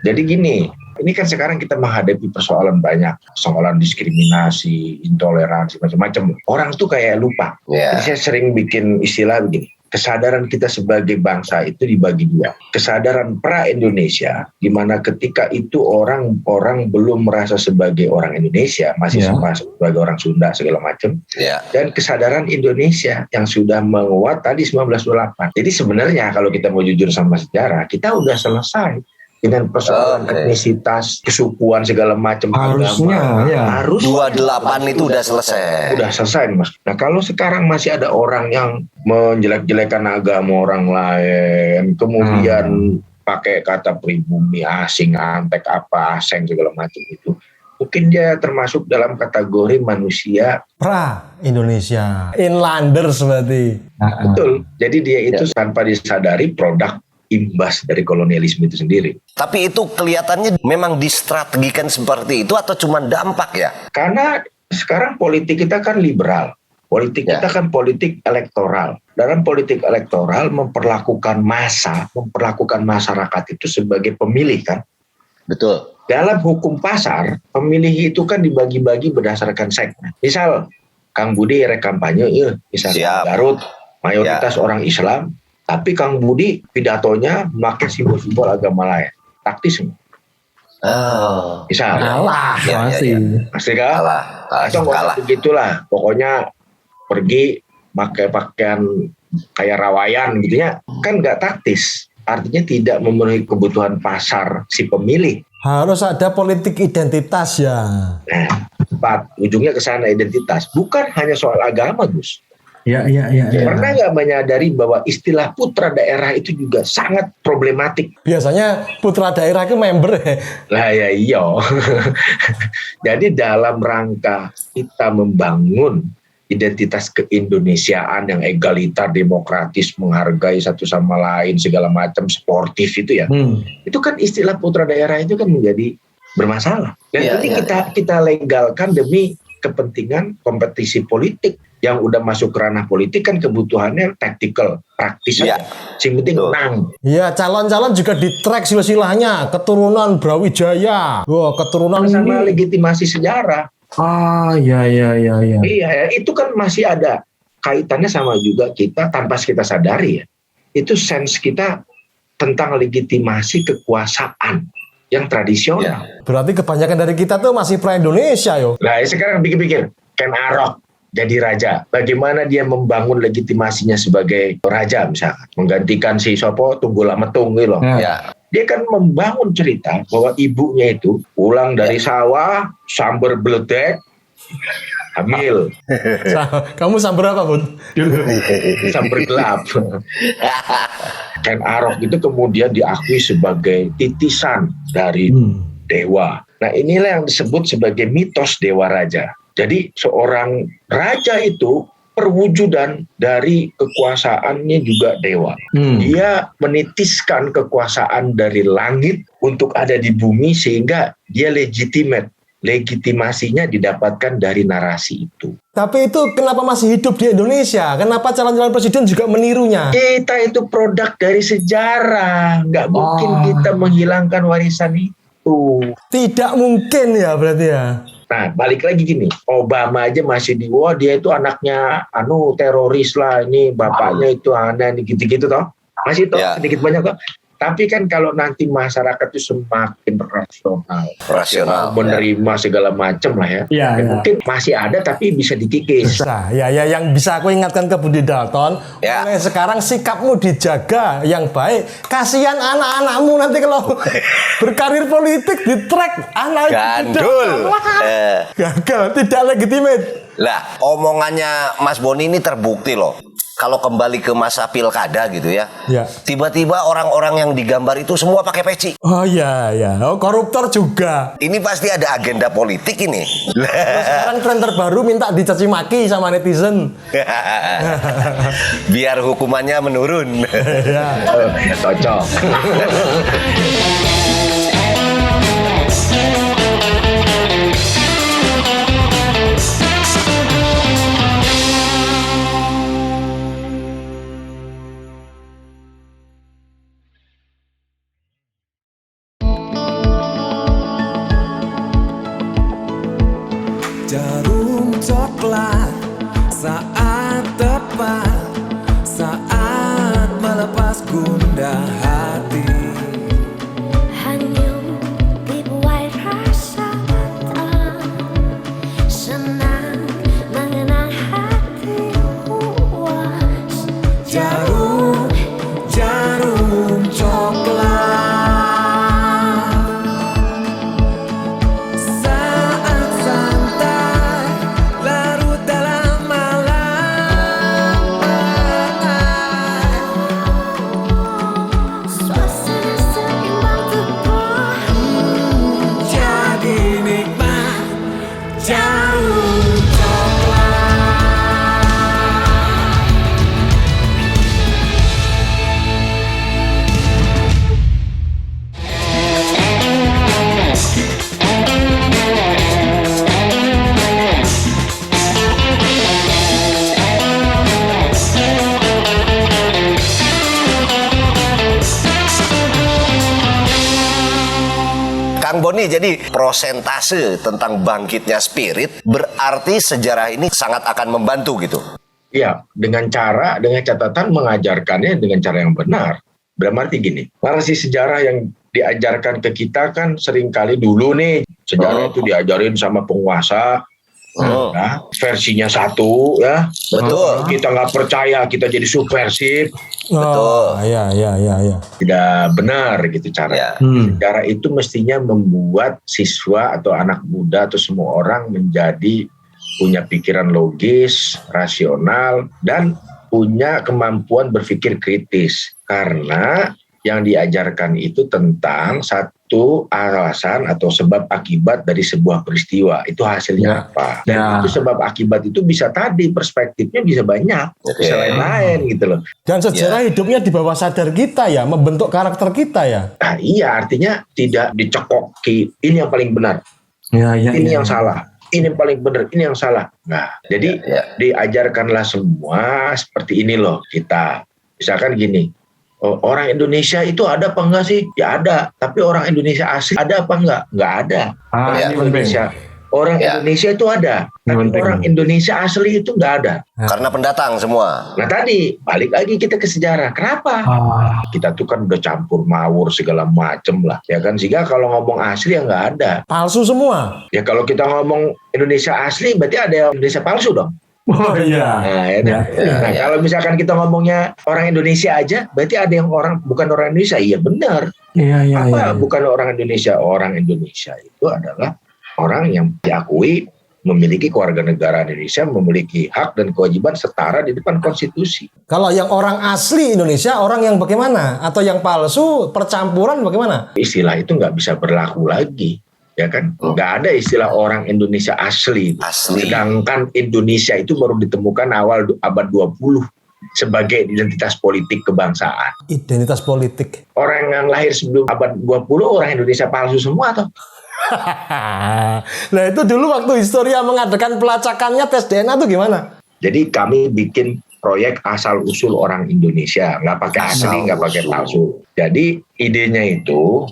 Speaker 3: Jadi gini, ini kan sekarang kita menghadapi persoalan banyak, persoalan diskriminasi, intoleransi, macam-macam. Orang tuh kayak lupa.
Speaker 2: Yeah.
Speaker 3: Jadi saya sering bikin istilah begini. Kesadaran kita sebagai bangsa itu dibagi dua. Kesadaran pra-Indonesia, di mana ketika itu orang belum merasa sebagai orang Indonesia, masih merasa sebagai orang Sunda segala macam.
Speaker 2: Yeah.
Speaker 3: Dan kesadaran Indonesia yang sudah menguat tadi 1928. Jadi sebenarnya kalau kita mau jujur sama sejarah, kita udah selesai dengan persoalan etnisitas, kesukuan segala macam,
Speaker 1: Harusnya,
Speaker 3: agama.
Speaker 1: ya.
Speaker 3: Harus
Speaker 2: 28 itu udah selesai.
Speaker 3: Udah selesai, Mas. Nah, kalau sekarang masih ada orang yang menjelek-jelekan agama orang lain, kemudian pakai kata pribumi, asing, antek, aseng segala macam itu, mungkin dia termasuk dalam kategori manusia
Speaker 1: Pra-Indonesia. Inlanders berarti.
Speaker 3: betul. Jadi dia itu tanpa disadari produk imbas dari kolonialisme itu sendiri.
Speaker 2: Tapi itu kelihatannya memang distrategikan seperti itu atau cuma dampak ya?
Speaker 3: Karena sekarang politik kita kan liberal. Politik kita kan politik elektoral. Dalam politik elektoral memperlakukan masyarakat itu sebagai pemilih kan.
Speaker 2: Betul.
Speaker 3: Dalam hukum pasar, pemilih itu kan dibagi-bagi berdasarkan segmen. Misal, Kang Budi kampanye, misalnya Garut, mayoritas orang Islam, tapi Kang Budi pidatonya memakai simbol-simbol agama lain. Taktis semua. Misal.
Speaker 1: Kalah masih.
Speaker 3: Pasti kan? Kalah. Begitulah. Pokoknya pergi pakai pakaian kayak rawayan gitu ya. Kan nggak taktis. Artinya tidak memenuhi kebutuhan pasar si pemilih.
Speaker 1: Harus ada politik identitas ya.
Speaker 3: Nah, tepat. Ujungnya ke sana identitas. Bukan hanya soal agama, Gus.
Speaker 4: Ya.
Speaker 3: Pernah nggak menyadari bahwa istilah putra daerah itu juga sangat problematik?
Speaker 1: Biasanya putra daerah itu member ya.
Speaker 3: Lah ya iya. Jadi dalam rangka kita membangun identitas keindonesiaan yang egaliter, demokratis, menghargai satu sama lain, segala macam, sportif itu ya. Itu kan istilah putra daerah itu kan menjadi bermasalah. Dan ini kita legalkan demi kepentingan kompetisi politik. Yang udah masuk ke ranah politik kan kebutuhannya taktikal, praktis aja. Yang penting menang.
Speaker 1: Iya, calon-calon juga di track silsilahnya, keturunan Brawijaya. Wah, keturunan
Speaker 3: sama legitimasi sejarah.
Speaker 4: Iya.
Speaker 3: Iya, itu kan masih ada kaitannya sama juga kita tanpa kita sadari ya. Itu sense kita tentang legitimasi kekuasaan yang tradisional.
Speaker 1: Berarti kebanyakan dari kita tuh masih pra-Indonesia yo.
Speaker 3: Nah, sekarang pikir-pikir, Ken Arok jadi raja, bagaimana dia membangun legitimasinya sebagai raja misalkan, menggantikan si Sopo Tunggul Metung gitu loh. Dia kan membangun cerita bahwa ibunya itu pulang dari sawah, sambar beledek, hamil.
Speaker 1: Kamu sambar apa, Bun?
Speaker 3: Sambar gelap. Ken Arok itu kemudian diakui sebagai titisan dari dewa. Nah, inilah yang disebut sebagai mitos dewa raja. Jadi seorang raja itu perwujudan dari kekuasaannya juga dewa. Dia menitiskan kekuasaan dari langit untuk ada di bumi sehingga dia legitimasinya didapatkan dari narasi itu.
Speaker 1: Tapi itu kenapa masih hidup di Indonesia? Kenapa calon-calon presiden juga menirunya?
Speaker 3: Kita itu produk dari sejarah. Nggak mungkin kita menghilangkan warisan itu.
Speaker 1: Tidak mungkin ya berarti ya.
Speaker 3: Nah, balik lagi gini, Obama aja masih dia itu anaknya teroris lah, ini bapaknya itu aneh gitu-gitu toh. Masih toh sedikit banyak toh. Tapi kan kalau nanti masyarakat itu semakin rasional menerima segala macam lah ya. Mungkin masih ada tapi bisa dikikis.
Speaker 1: Bisa, ya yang bisa aku ingatkan ke Budi Dalton, mulai sekarang sikapmu dijaga yang baik. Kasihan anak-anakmu nanti kalau berkarir politik di track anak
Speaker 2: gandul.
Speaker 1: Gagal, tidak legitimate.
Speaker 2: Lah, omongannya Mas Boni ini terbukti loh. kalau kembali ke masa pilkada gitu ya,
Speaker 1: Ya.
Speaker 2: tiba-tiba orang-orang yang digambar itu semua pakai peci.
Speaker 1: Oh iya, ya. Oh, koruptor juga.
Speaker 2: Ini pasti ada agenda politik ini.
Speaker 1: Sekarang tren terbaru minta dicaci maki sama netizen.
Speaker 2: Biar hukumannya menurun.
Speaker 1: Ya.
Speaker 3: Ya, cocok.
Speaker 5: Jarum coklat saat tepat, saat melepas gundah hati.
Speaker 6: Hanyut dibuai rasa tak senang mengenang hati puas.
Speaker 5: Jarum, jarum coklat. Saat santai larut dalam malam,
Speaker 6: Suasana seimbang tepat.
Speaker 5: jadi nikmat. Jarum coklat.
Speaker 2: Kang Boni, jadi prosentase tentang bangkitnya spirit berarti sejarah ini sangat akan membantu gitu.
Speaker 3: Iya, dengan catatan mengajarkannya dengan cara yang benar. Berarti gini, narasi sejarah yang diajarkan ke kita kan seringkali dulu nih, sejarah itu diajarin sama penguasa, ya, versinya satu, ya.
Speaker 2: Betul.
Speaker 3: Kita nggak percaya, kita jadi subversif.
Speaker 1: Oh, iya.
Speaker 3: Tidak benar gitu cara.
Speaker 2: Ya.
Speaker 3: Sejarah itu mestinya membuat siswa atau anak muda atau semua orang menjadi punya pikiran logis, rasional, dan punya kemampuan berpikir kritis. Karena yang diajarkan itu tentang satu alasan atau sebab akibat dari sebuah peristiwa. Itu hasilnya apa. Dan itu sebab akibat itu bisa tadi, perspektifnya bisa banyak. Bisa lain-lain gitu loh.
Speaker 1: Dan sejarah hidupnya di bawah sadar kita ya, membentuk karakter kita ya.
Speaker 3: Nah, iya, artinya tidak dicekoki. Ini yang paling benar. Ini yang salah. Ini yang paling benar. Ini yang salah. Nah, jadi diajarkanlah semua seperti ini loh kita. Misalkan gini. Oh, orang Indonesia itu ada apa enggak sih? Ya ada. Tapi orang Indonesia asli ada apa enggak? Enggak ada. Orang
Speaker 2: ini
Speaker 3: Indonesia. Orang Indonesia itu ada. Tapi orang Indonesia asli itu enggak ada.
Speaker 2: Karena pendatang semua.
Speaker 3: Nah tadi, balik lagi kita ke sejarah. Kenapa? Kita tuh kan udah campur mawur segala macem lah. Ya kan, sehingga kalau ngomong asli ya nggak ada.
Speaker 1: Palsu semua.
Speaker 3: Ya kalau kita ngomong Indonesia asli, berarti ada yang Indonesia palsu dong.
Speaker 1: Oh iya.
Speaker 3: Nah, nah kalau misalkan kita ngomongnya orang Indonesia aja, berarti ada yang bukan orang Indonesia. Iya benar. Apa bukan orang Indonesia? Orang Indonesia itu adalah orang yang diakui memiliki kewarganegaraan Indonesia, memiliki hak dan kewajiban setara di depan konstitusi.
Speaker 1: Kalau yang orang asli Indonesia, orang yang bagaimana? Atau yang palsu, percampuran bagaimana?
Speaker 3: Istilah itu nggak bisa berlaku lagi. Ya kan, nggak ada istilah orang Indonesia asli. Sedangkan Indonesia itu baru ditemukan awal abad 20 sebagai identitas politik kebangsaan.
Speaker 1: Identitas politik.
Speaker 3: Orang yang lahir sebelum abad 20 orang Indonesia palsu semua toh.
Speaker 1: Nah itu dulu waktu Historia mengadakan pelacakannya tes DNA itu gimana?
Speaker 3: Jadi kami bikin proyek asal usul orang Indonesia, nggak pakai asli, nggak pakai palsu. Jadi idenya itu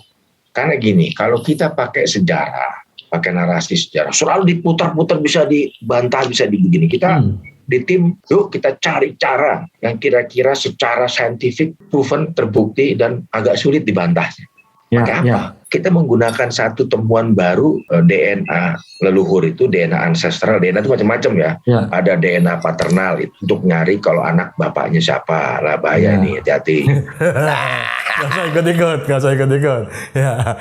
Speaker 3: karena gini, kalau kita pakai sejarah, pakai narasi sejarah, selalu diputar-putar, bisa dibantah, bisa dibegini. Kita di tim, yuk kita cari cara yang kira-kira secara saintifik, proven, terbukti, dan agak sulit dibantahnya. Pakai apa? Kita menggunakan satu temuan baru, DNA leluhur itu, DNA ancestral. DNA itu macam-macam ya. Ada DNA paternal itu untuk nyari kalau anak bapaknya siapa. Lah bahaya nih, hati-hati.
Speaker 1: Gak usah ikut-ikut. Ya.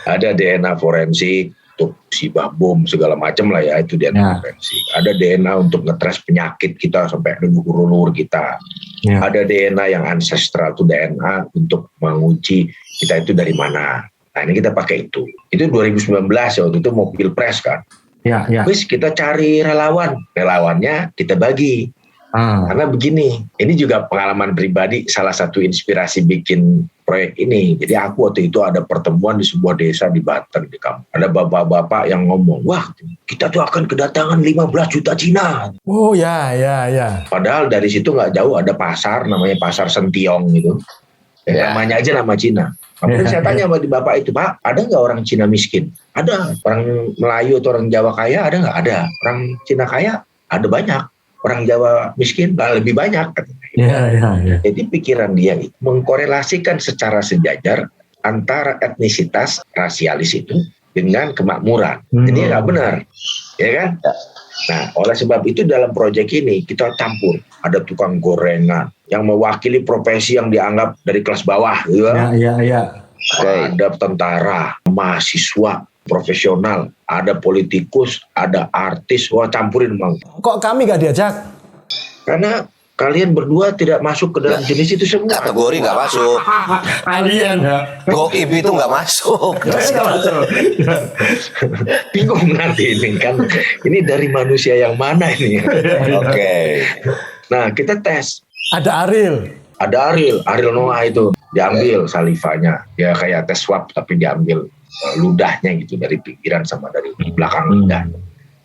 Speaker 3: Ada DNA forensik, untuk musibah bom segala macam lah ya, itu DNA forensik. Ada DNA untuk ngetres penyakit kita sampai leluhur kita.
Speaker 4: Ya.
Speaker 3: Ada DNA yang ancestral, itu DNA untuk menguji kita itu dari mana. Nah ini kita pakai itu. Itu 2019 ya, waktu itu mau pilpres kan.
Speaker 4: Ya, ya.
Speaker 3: Terus kita cari relawannya kita bagi. Karena begini, ini juga pengalaman pribadi, salah satu inspirasi bikin proyek ini. Jadi aku waktu itu ada pertemuan di sebuah desa di Banten, di kampung. Ada bapak-bapak yang ngomong, wah kita tuh akan kedatangan 15 juta Cina.
Speaker 1: Oh ya.
Speaker 3: Padahal dari situ nggak jauh ada pasar, namanya Pasar Sentiong gitu. Namanya aja nama Cina. Kemudian saya tanya sama di bapak itu, Pak, ada nggak orang Cina miskin? Ada. Orang Melayu atau orang Jawa kaya ada nggak? Ada. Orang Cina kaya ada banyak. Orang Jawa miskin lebih banyak.
Speaker 4: Ya.
Speaker 3: Jadi pikiran dia itu mengkorelasikan secara sejajar antara etnisitas rasialis itu dengan kemakmuran. Jadi nggak benar, ya kan? Nah, oleh sebab itu dalam proyek ini kita campur. Ada tukang gorengan yang mewakili profesi yang dianggap dari kelas bawah, gitu.
Speaker 4: Ya.
Speaker 3: Ada tentara, mahasiswa, profesional, ada politikus, ada artis, wah campurin mau.
Speaker 1: Kok kami gak diajak?
Speaker 3: Karena kalian berdua tidak masuk ke dalam jenis itu semua.
Speaker 2: Kategori nggak masuk.
Speaker 4: Alien ya.
Speaker 2: Goib itu nggak masuk.
Speaker 3: Bingung nanti ini kan. Ini dari manusia yang mana ini?
Speaker 2: Oke.
Speaker 3: Nah kita tes.
Speaker 1: Ada Ariel.
Speaker 3: Ariel Noah itu diambil salivanya. Ya kayak tes swab tapi diambil ludahnya gitu dari pinggiran sama dari belakang lidah.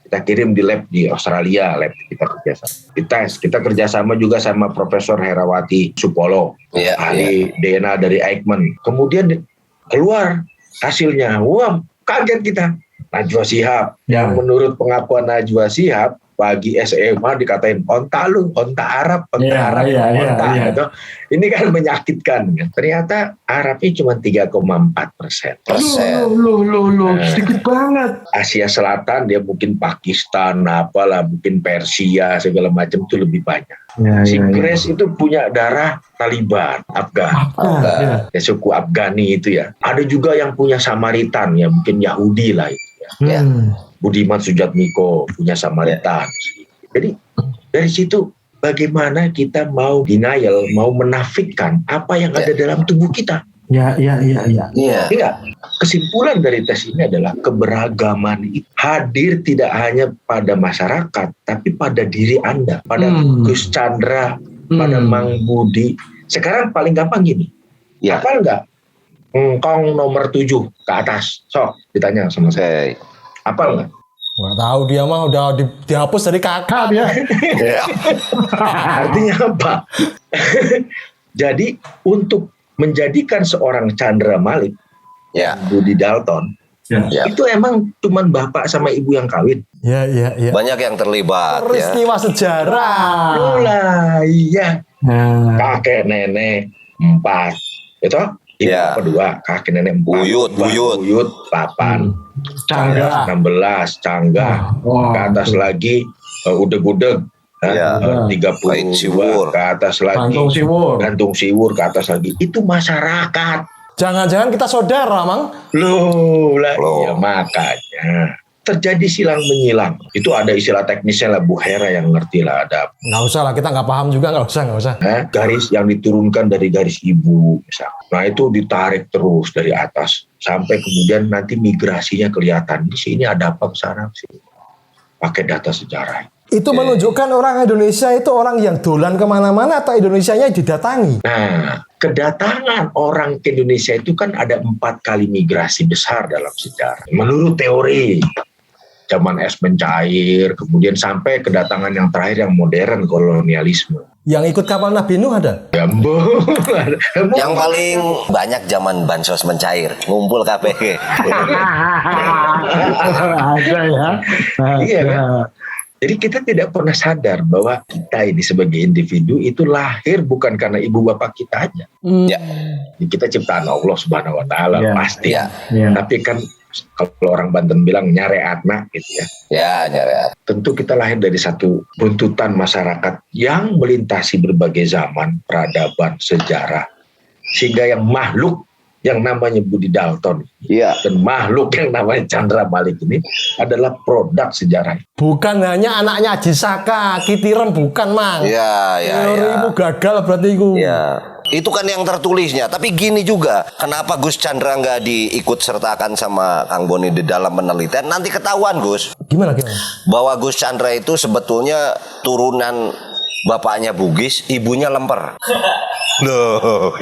Speaker 3: Kita kirim di lab di Australia, lab kita kerjasama. Kita kerjasama juga sama Profesor Herawati Supolo, ahli DNA dari Eichmann. Kemudian keluar hasilnya, wah kaget kita. Najwa Shihab, yang menurut pengakuan Najwa Shihab, pagi SMA dikatain onta Arab. Gitu. Ini kan menyakitkan. Ternyata Arabnya cuma 3,4%.
Speaker 4: Sedikit banget.
Speaker 3: Asia Selatan dia mungkin Pakistan, mungkin Persia segala macam itu lebih banyak. Grace itu punya darah Taliban, Afgan. Ya, suku Afghani itu ya. Ada juga yang punya Samaritan ya, mungkin Yahudi lah itu ya. Budiman Sujatmiko punya Samaritan. Jadi dari situ bagaimana kita mau denial, mau menafikan apa yang ada dalam tubuh kita.
Speaker 4: Ya.
Speaker 3: Enggak. Kesimpulan dari tes ini adalah keberagaman itu hadir tidak hanya pada masyarakat, tapi pada diri Anda, pada Gus Chandra, pada Mang Budi. Sekarang paling gampang gini. Hafal nggak? Engkong nomor 7 ke atas. Sok ditanya sama saya. Hafal nggak?
Speaker 1: Nggak tahu, dia mah udah dihapus dari kakak dia.
Speaker 3: Artinya apa? Jadi untuk menjadikan seorang Chandra Malik, Budi Dalton, itu emang cuman bapak sama ibu yang kawin.
Speaker 1: Ya.
Speaker 2: Banyak yang terlibat.
Speaker 1: Peristiwa sejarah.
Speaker 3: Iya. Kakek nenek 4, itu ibu 2, kakek nenek 4, buyut 8.
Speaker 4: Canggah
Speaker 3: 16, Canggah, ke atas lagi udeg-udeg, 32 ke atas lagi, gantung siwur ke atas lagi. Itu masyarakat.
Speaker 1: Jangan-jangan kita saudara, Mang?
Speaker 3: Iya makanya terjadi silang menyilang. Itu ada istilah teknisnya lah, Bu Hera yang ngerti lah. Ada.
Speaker 1: Nggak usah lah, kita nggak paham juga, nggak usah.
Speaker 3: Garis yang diturunkan dari garis ibu, misalnya. Nah itu ditarik terus dari atas sampai kemudian nanti migrasinya kelihatan. Di sini ada apa kesana sih? Pakai data sejarah.
Speaker 1: Itu menunjukkan orang Indonesia itu orang yang dolan kemana-mana atau Indonesianya didatangi.
Speaker 3: Nah, kedatangan orang ke Indonesia itu kan ada 4 kali migrasi besar dalam sejarah. Menurut teori, zaman es mencair, kemudian sampai kedatangan yang terakhir yang modern, kolonialisme.
Speaker 1: Yang ikut kapal Nabi Nuh ada?
Speaker 2: Yang paling banyak zaman bansos mencair, ngumpul KPG.
Speaker 4: Ada ya.
Speaker 3: Iya kan? Jadi kita tidak pernah sadar bahwa kita ini sebagai individu itu lahir bukan karena ibu bapak kita aja. Kita ciptaan Allah Subhanahu Wa Taala pasti. Tapi kan kalau orang Banten bilang nyareatna gitu ya.
Speaker 2: Nyareat.
Speaker 3: Tentu kita lahir dari satu buntutan masyarakat yang melintasi berbagai zaman, peradaban, sejarah. Sehingga yang makhluk yang namanya Budi Dalton
Speaker 2: Iya.
Speaker 3: dan makhluk yang namanya Chandra Malik ini adalah produk sejarah.
Speaker 1: Bukan hanya anaknya Haji Saka, Kitirem bukan, Mang.
Speaker 2: Iya, iya,
Speaker 1: Teorimu gagal berarti itu.
Speaker 2: iya. Itu kan yang tertulisnya. Tapi gini juga, kenapa Gus Chandra nggak diikut sertakan sama Kang Boni di dalam penelitian? Nanti ketahuan, Gus,
Speaker 1: Gimana?
Speaker 2: bahwa Gus Chandra itu sebetulnya turunan bapaknya Bugis, ibunya Lemper. Loh,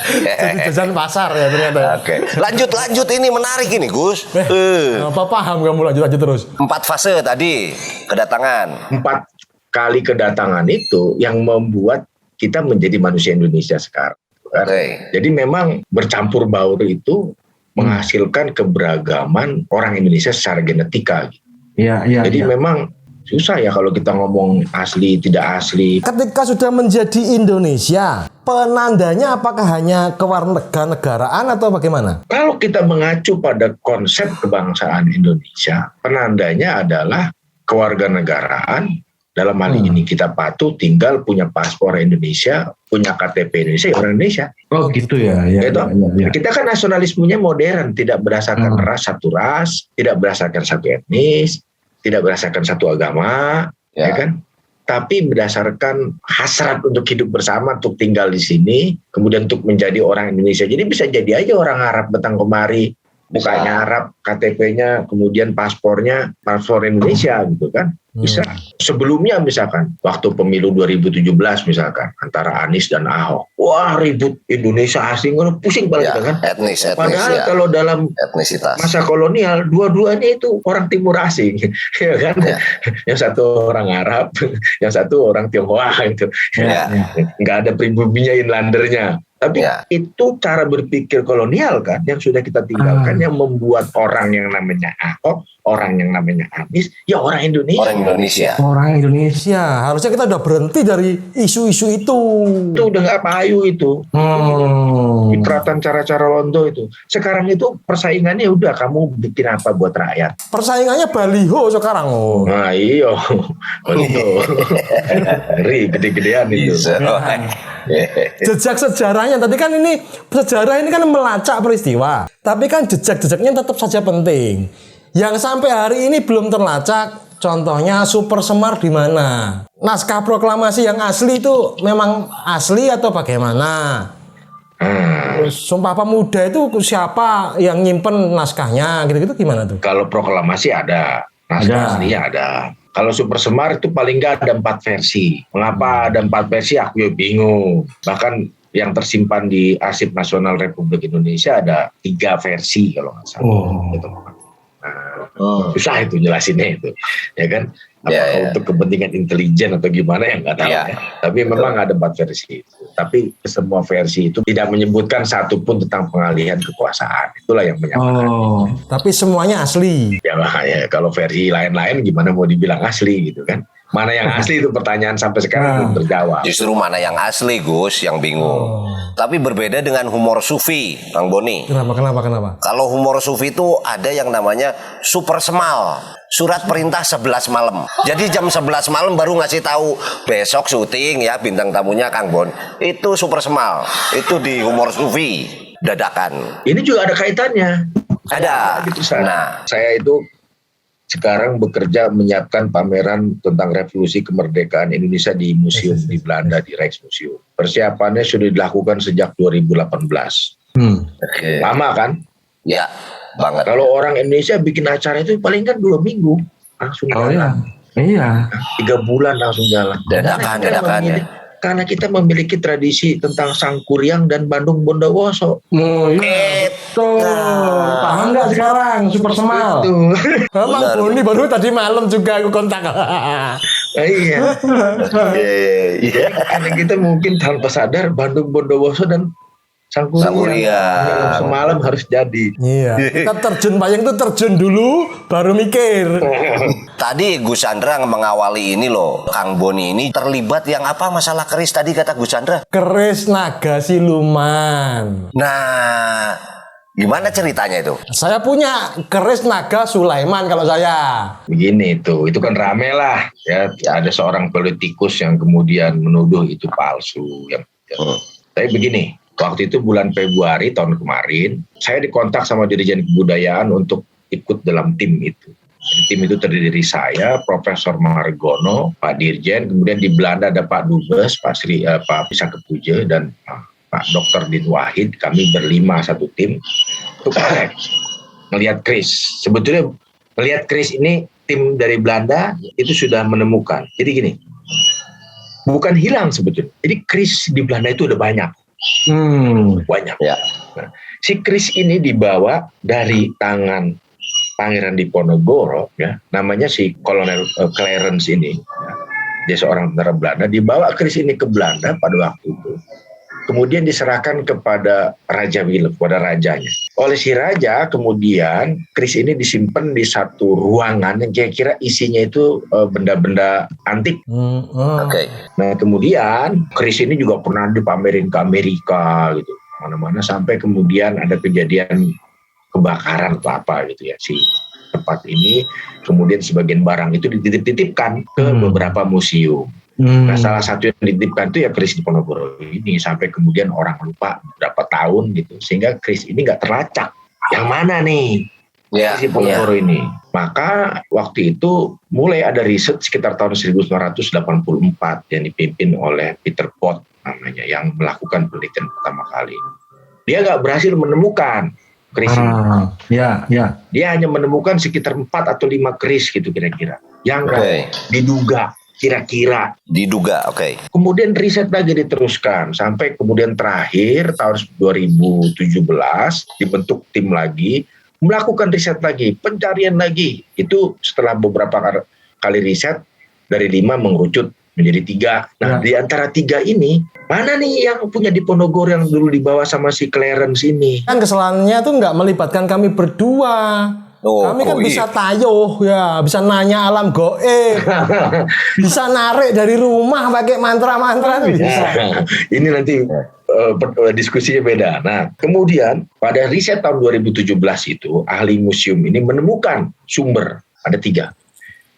Speaker 1: Jadi jajan pasar ya ternyata.
Speaker 2: Oke, lanjut ini menarik ini, Gus.
Speaker 1: Apa paham kamu lanjut terus?
Speaker 2: 4 fase tadi kedatangan.
Speaker 3: 4 kali kedatangan itu yang membuat kita menjadi manusia Indonesia sekarang. Kan?
Speaker 2: Oke.
Speaker 3: Jadi memang bercampur baur itu menghasilkan keberagaman orang Indonesia secara genetika.
Speaker 4: Iya, iya.
Speaker 3: Jadi
Speaker 4: iya.
Speaker 3: memang susah ya kalau kita ngomong asli tidak asli.
Speaker 1: Ketika sudah menjadi Indonesia, penandanya apakah hanya kewarganegaraan atau bagaimana?
Speaker 3: Kalau kita mengacu pada konsep kebangsaan Indonesia, penandanya adalah kewarganegaraan. Dalam hal ini kita patuh tinggal punya paspor Indonesia, punya KTP Indonesia, ya orang Indonesia.
Speaker 4: Oh gitu ya. Ya,
Speaker 3: Gitu.
Speaker 4: ya.
Speaker 3: Kita kan nasionalismenya modern, tidak berdasarkan ras, tidak berdasarkan satu etnis, tidak berdasarkan satu agama, ya kan? Tapi berdasarkan hasrat untuk hidup bersama, untuk tinggal di sini, kemudian untuk menjadi orang Indonesia. Jadi bisa jadi aja orang Arab datang kemari, mukanya Arab, KTP-nya, kemudian paspor Indonesia gitu kan. Bisa. Sebelumnya misalkan, waktu pemilu 2017 misalkan, antara Anies dan Ahok. Wah ribut Indonesia asing, pusing banget
Speaker 2: Ya,
Speaker 3: kan.
Speaker 2: etnis
Speaker 3: Padahal
Speaker 2: ya.
Speaker 3: kalau dalam
Speaker 2: Etnisitas.
Speaker 3: masa kolonial, dua-duanya itu orang timur asing. Ya kan?
Speaker 2: Ya.
Speaker 3: Yang satu orang Arab, yang satu orang Tionghoa gitu.
Speaker 2: Ya.
Speaker 3: Nggak ada pribuminya inlandernya. Tapi
Speaker 2: Ya.
Speaker 3: itu cara berpikir kolonial kan yang sudah kita tinggalkan yang membuat orang yang namanya Ahok, orang yang namanya Anies, ya orang Indonesia.
Speaker 2: Orang Indonesia.
Speaker 4: Orang Indonesia.
Speaker 1: Ya, harusnya kita udah berhenti dari isu-isu itu.
Speaker 3: Itu udah nggak payu itu. Cipratan cara-cara londo itu. Sekarang itu persaingannya udah kamu bikin apa buat rakyat.
Speaker 1: Persaingannya baliho sekarang. Oh.
Speaker 3: Nah iya. Ngeri gede-gedean itu.
Speaker 2: Bisa.
Speaker 1: Jejak sejarahnya tadi kan ini sejarah ini kan melacak peristiwa, tapi kan jejak-jejaknya tetap saja penting. Yang sampai hari ini belum terlacak, contohnya Super Semar di mana? Naskah proklamasi yang asli itu memang asli atau bagaimana? Terus Sumpah Pemuda itu siapa yang nyimpen naskahnya gitu-gitu gimana tuh?
Speaker 3: Kalau proklamasi ada, naskah aslinya ada. Kalau Super Semar itu paling nggak ada 4 versi. Mengapa ada 4 versi? Aku ya bingung. Bahkan yang tersimpan di Arsip Nasional Republik Indonesia ada 3 versi kalau nggak salah. Gitu. Susah itu jelasinnya itu, ya kan? Apakah untuk kepentingan intelijen atau gimana ya nggak tahu.
Speaker 2: Ya.
Speaker 3: Ya. Tapi memang ada 4 versi itu. Tapi semua versi itu tidak menyebutkan satu pun tentang pengalihan kekuasaan. Itulah yang menyamakan.
Speaker 1: Tapi semuanya asli.
Speaker 3: Ya makanya kalau versi lain-lain gimana mau dibilang asli gitu kan? Mana yang asli itu pertanyaan sampai sekarang belum terjawab.
Speaker 2: Justru mana yang asli, Gus, yang bingung. Tapi berbeda dengan humor sufi, Kang Boni.
Speaker 1: Kenapa?
Speaker 2: Kalau humor sufi itu ada yang namanya Super Semal. Surat perintah 11 malam. Jadi jam 11 malam baru ngasih tahu besok syuting ya, bintang tamunya Kang Bon. Itu Super Semal. Itu di humor sufi dadakan.
Speaker 3: Ini juga ada kaitannya.
Speaker 2: Ada.
Speaker 3: Gitu, saya.
Speaker 2: Nah,
Speaker 3: Saya itu sekarang bekerja menyiapkan pameran tentang revolusi kemerdekaan Indonesia di museum di Belanda, di Rijksmuseum. Persiapannya sudah dilakukan sejak 2018.
Speaker 2: oke.
Speaker 3: Lama kan?
Speaker 2: Ya, banget.
Speaker 3: Kalau orang Indonesia bikin acara itu paling kan 2 minggu langsung jalan.
Speaker 4: Iya.
Speaker 3: 3 bulan langsung jalan.
Speaker 2: Dadakan ya.
Speaker 3: Karena kita memiliki tradisi tentang Sangkuriang dan Bandung Bondowoso.
Speaker 1: Paham nggak sekarang Super Semal? Emang Boni baru tadi malam juga aku kontak.
Speaker 3: Iya. Karena kita mungkin tanpa sadar Bandung Bondowoso dan Sangkuriang semalam harus jadi.
Speaker 1: Iya. Kita terjun payung itu terjun dulu, baru mikir.
Speaker 2: Tadi Gus Chandra mengawali ini loh, Kang Boni ini terlibat yang apa masalah keris tadi kata Gus Chandra?
Speaker 1: Keris naga siluman.
Speaker 2: Nah, gimana ceritanya itu?
Speaker 1: Saya punya keris naga Sulaiman kalau saya.
Speaker 3: Begini itu kan rame lah ya. Ada seorang politikus yang kemudian menuduh itu palsu. Tapi begini, Waktu itu bulan Februari tahun kemarin, saya dikontak sama Dirjen Kebudayaan untuk ikut dalam tim itu. Jadi, tim itu terdiri dari saya, Profesor Margono, Pak Dirjen, kemudian di Belanda ada Pak Dubes, Pak Bisa Kepuja, dan Pak Dr. Din Wahid. Kami berlima satu tim untuk melihat kris. Sebetulnya melihat kris ini tim dari Belanda itu sudah menemukan. Jadi gini, bukan hilang sebetulnya. Jadi kris di Belanda itu udah banyak. Banyak.
Speaker 2: Ya.
Speaker 3: Nah, si kris ini dibawa dari tangan Pangeran Diponegoro, ya, namanya si Kolonel Clarence ini, ya, dia seorang tentara Belanda, dibawa kris ini ke Belanda pada waktu itu, kemudian diserahkan kepada Raja Willem, kepada rajanya. Oleh si raja, kemudian kris ini disimpan di satu ruangan yang kira-kira isinya itu benda-benda antik.
Speaker 2: Oke.
Speaker 3: Nah, kemudian kris ini juga pernah dipamerin ke Amerika gitu, mana-mana, sampai kemudian ada kejadian kebakaran atau apa gitu ya si tempat ini. Kemudian sebagian barang itu dititip-titipkan ke beberapa museum. Nah, salah satu yang dititipkan itu ya kris Diponegoro ini, sampai kemudian orang lupa berapa tahun gitu, sehingga kris ini nggak terlacak. Yang mana nih?
Speaker 2: Ya,
Speaker 3: Si Diponegoro ini. Maka waktu itu mulai ada riset sekitar tahun 1984 yang dipimpin oleh Peter Pott namanya, yang melakukan penelitian pertama kali. Dia nggak berhasil menemukan kris ini.
Speaker 4: Ya.
Speaker 3: Dia hanya menemukan sekitar 4 atau 5 kris gitu kira-kira. Yang
Speaker 2: Oke.
Speaker 3: diduga kira-kira.
Speaker 2: Diduga, oke.
Speaker 3: Kemudian riset lagi diteruskan sampai kemudian terakhir tahun 2017 dibentuk tim lagi, melakukan riset lagi, pencarian lagi. Itu setelah beberapa kali riset dari 5 mengerucut menjadi 3. Nah, di antara 3 ini mana nih yang punya Diponegoro yang dulu dibawa sama si Clarence ini?
Speaker 1: Kan kesalahannya tuh nggak melibatkan kami berdua. Kami kan bisa tayuh ya, bisa nanya alam goib, bisa narik dari rumah pakai mantra-mantra tuh bisa.
Speaker 3: Ini nanti diskusinya beda. Nah, kemudian pada riset tahun 2017 itu ahli museum ini menemukan sumber ada 3.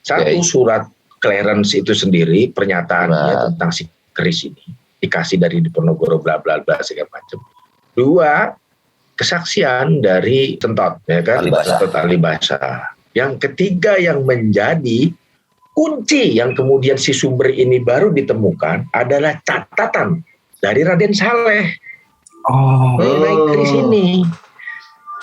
Speaker 3: Satu, surat Clarence itu sendiri, pernyataannya tentang si keris ini dikasih dari Diponegoro bla bla bla segala macam. 2, kesaksian dari Sentot, ya kan? Sentot Alibasa. Yang ketiga yang menjadi kunci yang kemudian si sumber ini baru ditemukan adalah catatan dari Raden Saleh mengenai keris ini.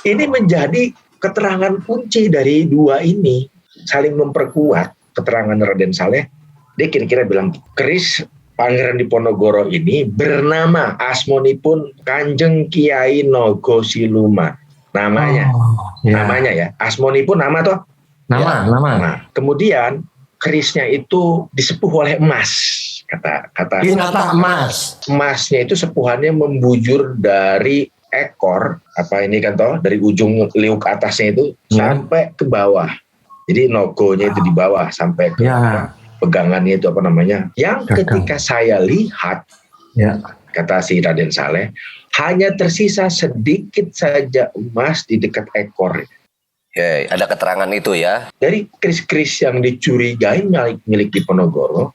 Speaker 3: Ini menjadi keterangan kunci dari 2 ini, saling memperkuat keterangan Raden Saleh. Dia kira-kira bilang keris Pangeran Diponegoro ini bernama asmonipun Kanjeng Kiai Nogosiluma. Namanya. Namanya ya. Asmonipun nama toh?
Speaker 4: Nama.
Speaker 3: Nah, kemudian kerisnya itu disepuh oleh emas. Kata
Speaker 1: emas.
Speaker 3: Emasnya itu sepuhannya membujur dari ekor, apa ini kan toh, dari ujung liuk atasnya itu sampai ke bawah. Jadi nogonya itu di bawah sampai ke pegangannya itu apa namanya, yang ketika saya lihat, kata si Raden Saleh, hanya tersisa sedikit saja emas di dekat ekor.
Speaker 2: Oke, ada keterangan itu ya.
Speaker 3: Dari kris-kris yang dicurigai milik Diponegoro,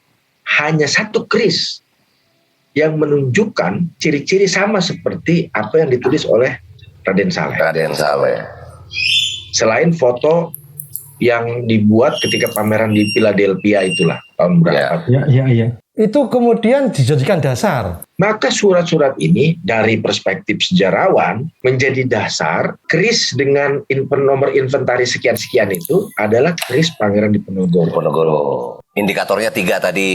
Speaker 3: hanya 1 kris yang menunjukkan ciri-ciri sama seperti apa yang ditulis oleh Raden Saleh. Selain foto yang dibuat ketika pameran di Philadelphia itulah tahun berapa.
Speaker 4: Ya.
Speaker 1: Itu kemudian dijadikan dasar.
Speaker 3: Maka surat-surat ini dari perspektif sejarawan menjadi dasar kris dengan nomor inventaris sekian-sekian itu adalah kris Pangeran Diponegoro.
Speaker 2: Indikatornya 3 tadi.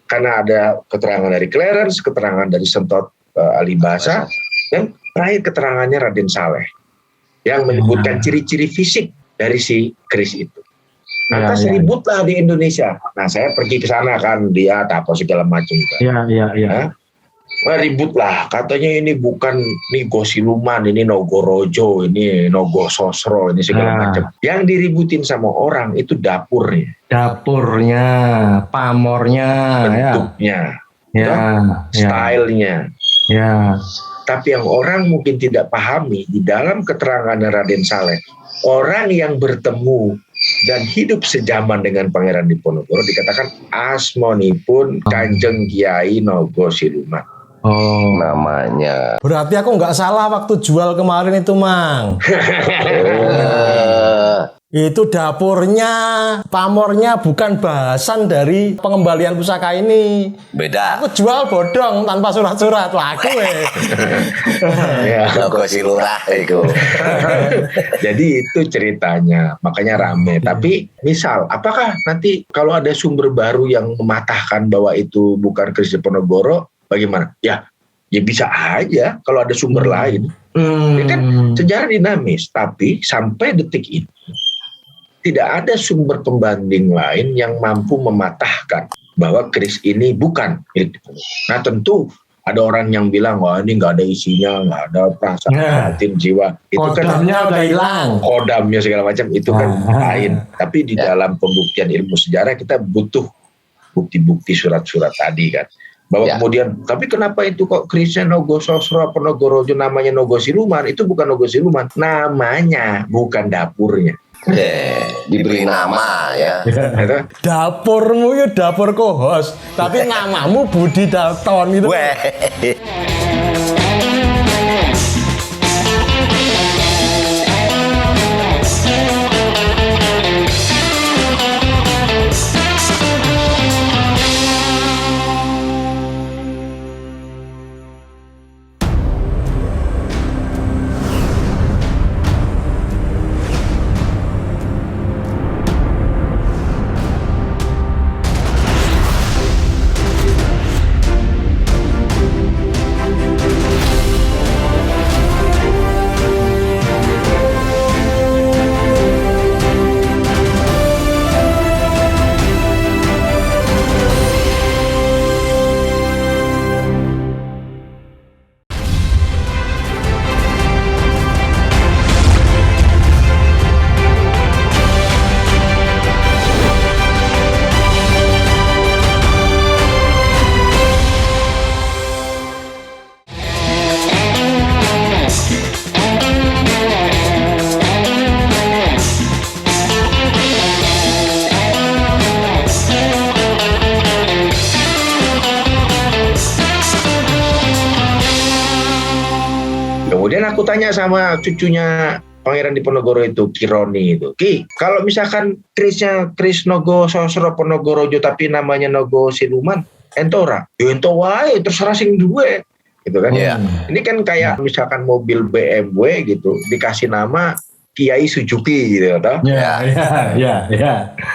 Speaker 3: Karena ada keterangan dari Clarence, keterangan dari Sentot Alibasa, dan terakhir keterangannya Raden Saleh yang menyebutkan ciri-ciri fisik dari si kris itu. Maka seributlah di Indonesia. Nah, saya pergi ke sana kan, dia apa segala macam.
Speaker 4: Iya.
Speaker 3: Ributlah, katanya ini bukan Nogosiluman, ini Nogorojo, ini Nogososro, ini segala macam. Yang diributin sama orang itu dapurnya,
Speaker 4: pamornya,
Speaker 3: bentuknya, stylenya. Tapi yang orang mungkin tidak pahami, di dalam keterangan Raden Saleh, orang yang bertemu dan hidup sejaman dengan Pangeran Diponegoro dikatakan asmonipun Kanjeng Kiai Nogosiluma.
Speaker 4: Oh.
Speaker 2: namanya.
Speaker 1: Berarti aku nggak salah waktu jual kemarin itu, Mang. Itu dapurnya, pamornya bukan bahasan dari pengembalian pusaka ini.
Speaker 2: Beda.
Speaker 1: Aku jual bodong tanpa surat-surat. Laku
Speaker 3: Ya.
Speaker 2: Logo si lurah itu.
Speaker 3: Jadi itu ceritanya, makanya rame. Tapi misal, apakah nanti kalau ada sumber baru yang mematahkan bahwa itu bukan keris Diponegoro, bagaimana? Ya bisa aja kalau ada sumber lain. Ini kan sejarah dinamis, tapi sampai detik ini tidak ada sumber pembanding lain yang mampu mematahkan bahwa keris ini bukan milik Diponegoro. Nah tentu ada orang yang bilang, wah ini nggak ada isinya, nggak ada perasaan batin jiwa. Itu
Speaker 4: Kodamnya
Speaker 3: kan
Speaker 4: udah hilang.
Speaker 3: kodamnya segala macam, itu kan lain. Tapi di dalam pembuktian ilmu sejarah kita butuh bukti-bukti surat-surat tadi kan. Bahwa kemudian, tapi kenapa itu kok kerisnya Nogososro Ponegorojo namanya Nogosiluman? Itu bukan Nogosiluman, namanya, bukan dapurnya.
Speaker 2: Diberi nama ya.
Speaker 1: Dapurmu ya dapur kohos, tapi namamu Budi Dalton itu.
Speaker 2: Weh.
Speaker 3: Kemudian aku tanya sama cucunya Pangeran Diponegoro itu, Kironi itu, Ki, kalau misalkan kerisnya keris Nogososro Ponegorojo tapi namanya Nogosiluman, entora, ya ento wae terserah sing duwe, gitu kan?
Speaker 2: Iya.
Speaker 3: Ini kan kayak misalkan mobil BMW gitu dikasih nama Kiai Suzuki gitu, toh?
Speaker 4: Ya.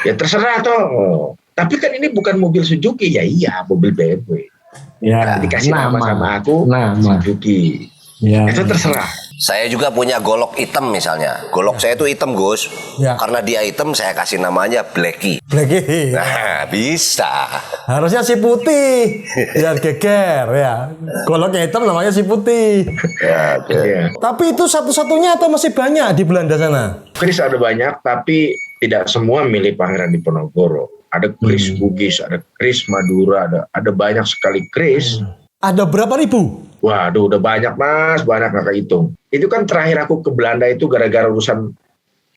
Speaker 3: Ya terserah toh. Tapi kan ini bukan mobil Suzuki, ya iya mobil BMW.
Speaker 4: Ya.
Speaker 3: Dikasih nama sama aku Suzuki.
Speaker 4: Ya.
Speaker 3: Itu terserah.
Speaker 2: Saya juga punya golok hitam misalnya. Golok saya itu hitam, Gus.
Speaker 1: Ya.
Speaker 2: Karena dia hitam, saya kasih namanya Blacky.
Speaker 1: Blacky.
Speaker 2: Nah, bisa.
Speaker 1: Harusnya si putih, biar geger ya. Goloknya hitam namanya si putih.
Speaker 2: Ya,
Speaker 3: Iya.
Speaker 1: Tapi itu satu-satunya atau masih banyak di Belanda sana?
Speaker 3: Keris ada banyak, tapi tidak semua milik Pangeran Diponegoro. Ada keris Bugis, ada keris Madura, ada banyak sekali keris.
Speaker 1: Ada berapa ribu?
Speaker 3: Waduh, udah banyak mas, banyak nggak kehitung. Itu kan terakhir aku ke Belanda itu gara-gara urusan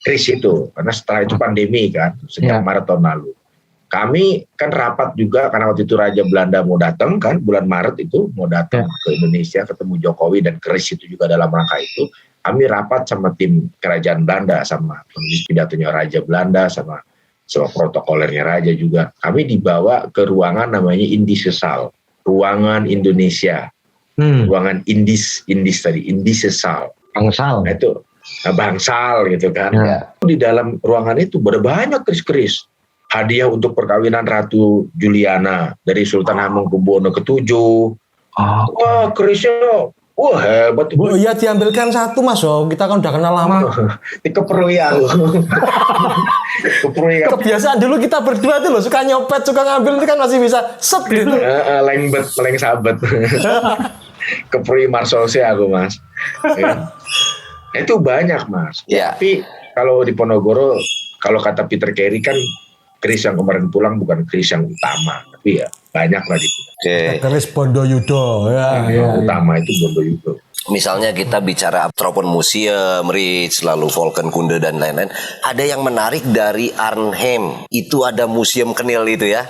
Speaker 3: keris itu, karena setelah itu pandemi kan, sejak Maret tahun lalu. Kami kan rapat juga karena waktu itu Raja Belanda mau datang kan, bulan Maret itu mau datang ke Indonesia ketemu Jokowi dan keris itu juga dalam rangka itu. Kami rapat sama tim kerajaan Belanda, sama penulis pidatonya Raja Belanda, sama protokolernya Raja juga. Kami dibawa ke ruangan namanya Indisesal, ruangan Indonesia. Ruangan Indis Sesal.
Speaker 4: Bangsal.
Speaker 3: Nah itu bangsal gitu kan.
Speaker 4: Ya.
Speaker 3: Di dalam ruangan itu banyak keris-keris. Hadiah untuk perkawinan Ratu Juliana dari Sultan Hamengkubuwono ke-7. Wah kerisnya, wah hebat.
Speaker 1: Oh iya diambilkan satu mas, oh kita kan udah kenal lama.
Speaker 3: Ini keperluan. Keperluan.
Speaker 1: Kebiasaan dulu kita berdua tuh loh suka nyopet, suka ngambil itu kan masih bisa set gitu.
Speaker 3: Leng sabet. Kepri Marsose aku mas. Ya. Itu banyak mas.
Speaker 2: Ya.
Speaker 3: Tapi kalau di Ponegoro, kalau kata Peter Carey kan keris yang kemarin pulang bukan keris yang utama, tapi ya banyak lah gitu.
Speaker 2: Oke.
Speaker 1: Keris Bondoyudo ya.
Speaker 3: Yang utama itu Bondoyudo.
Speaker 2: Misalnya kita bicara Tropen Museum, Ritz, lalu Volkenkunde dan lain-lain. Ada yang menarik dari Arnhem. Itu ada museum Kenil itu ya.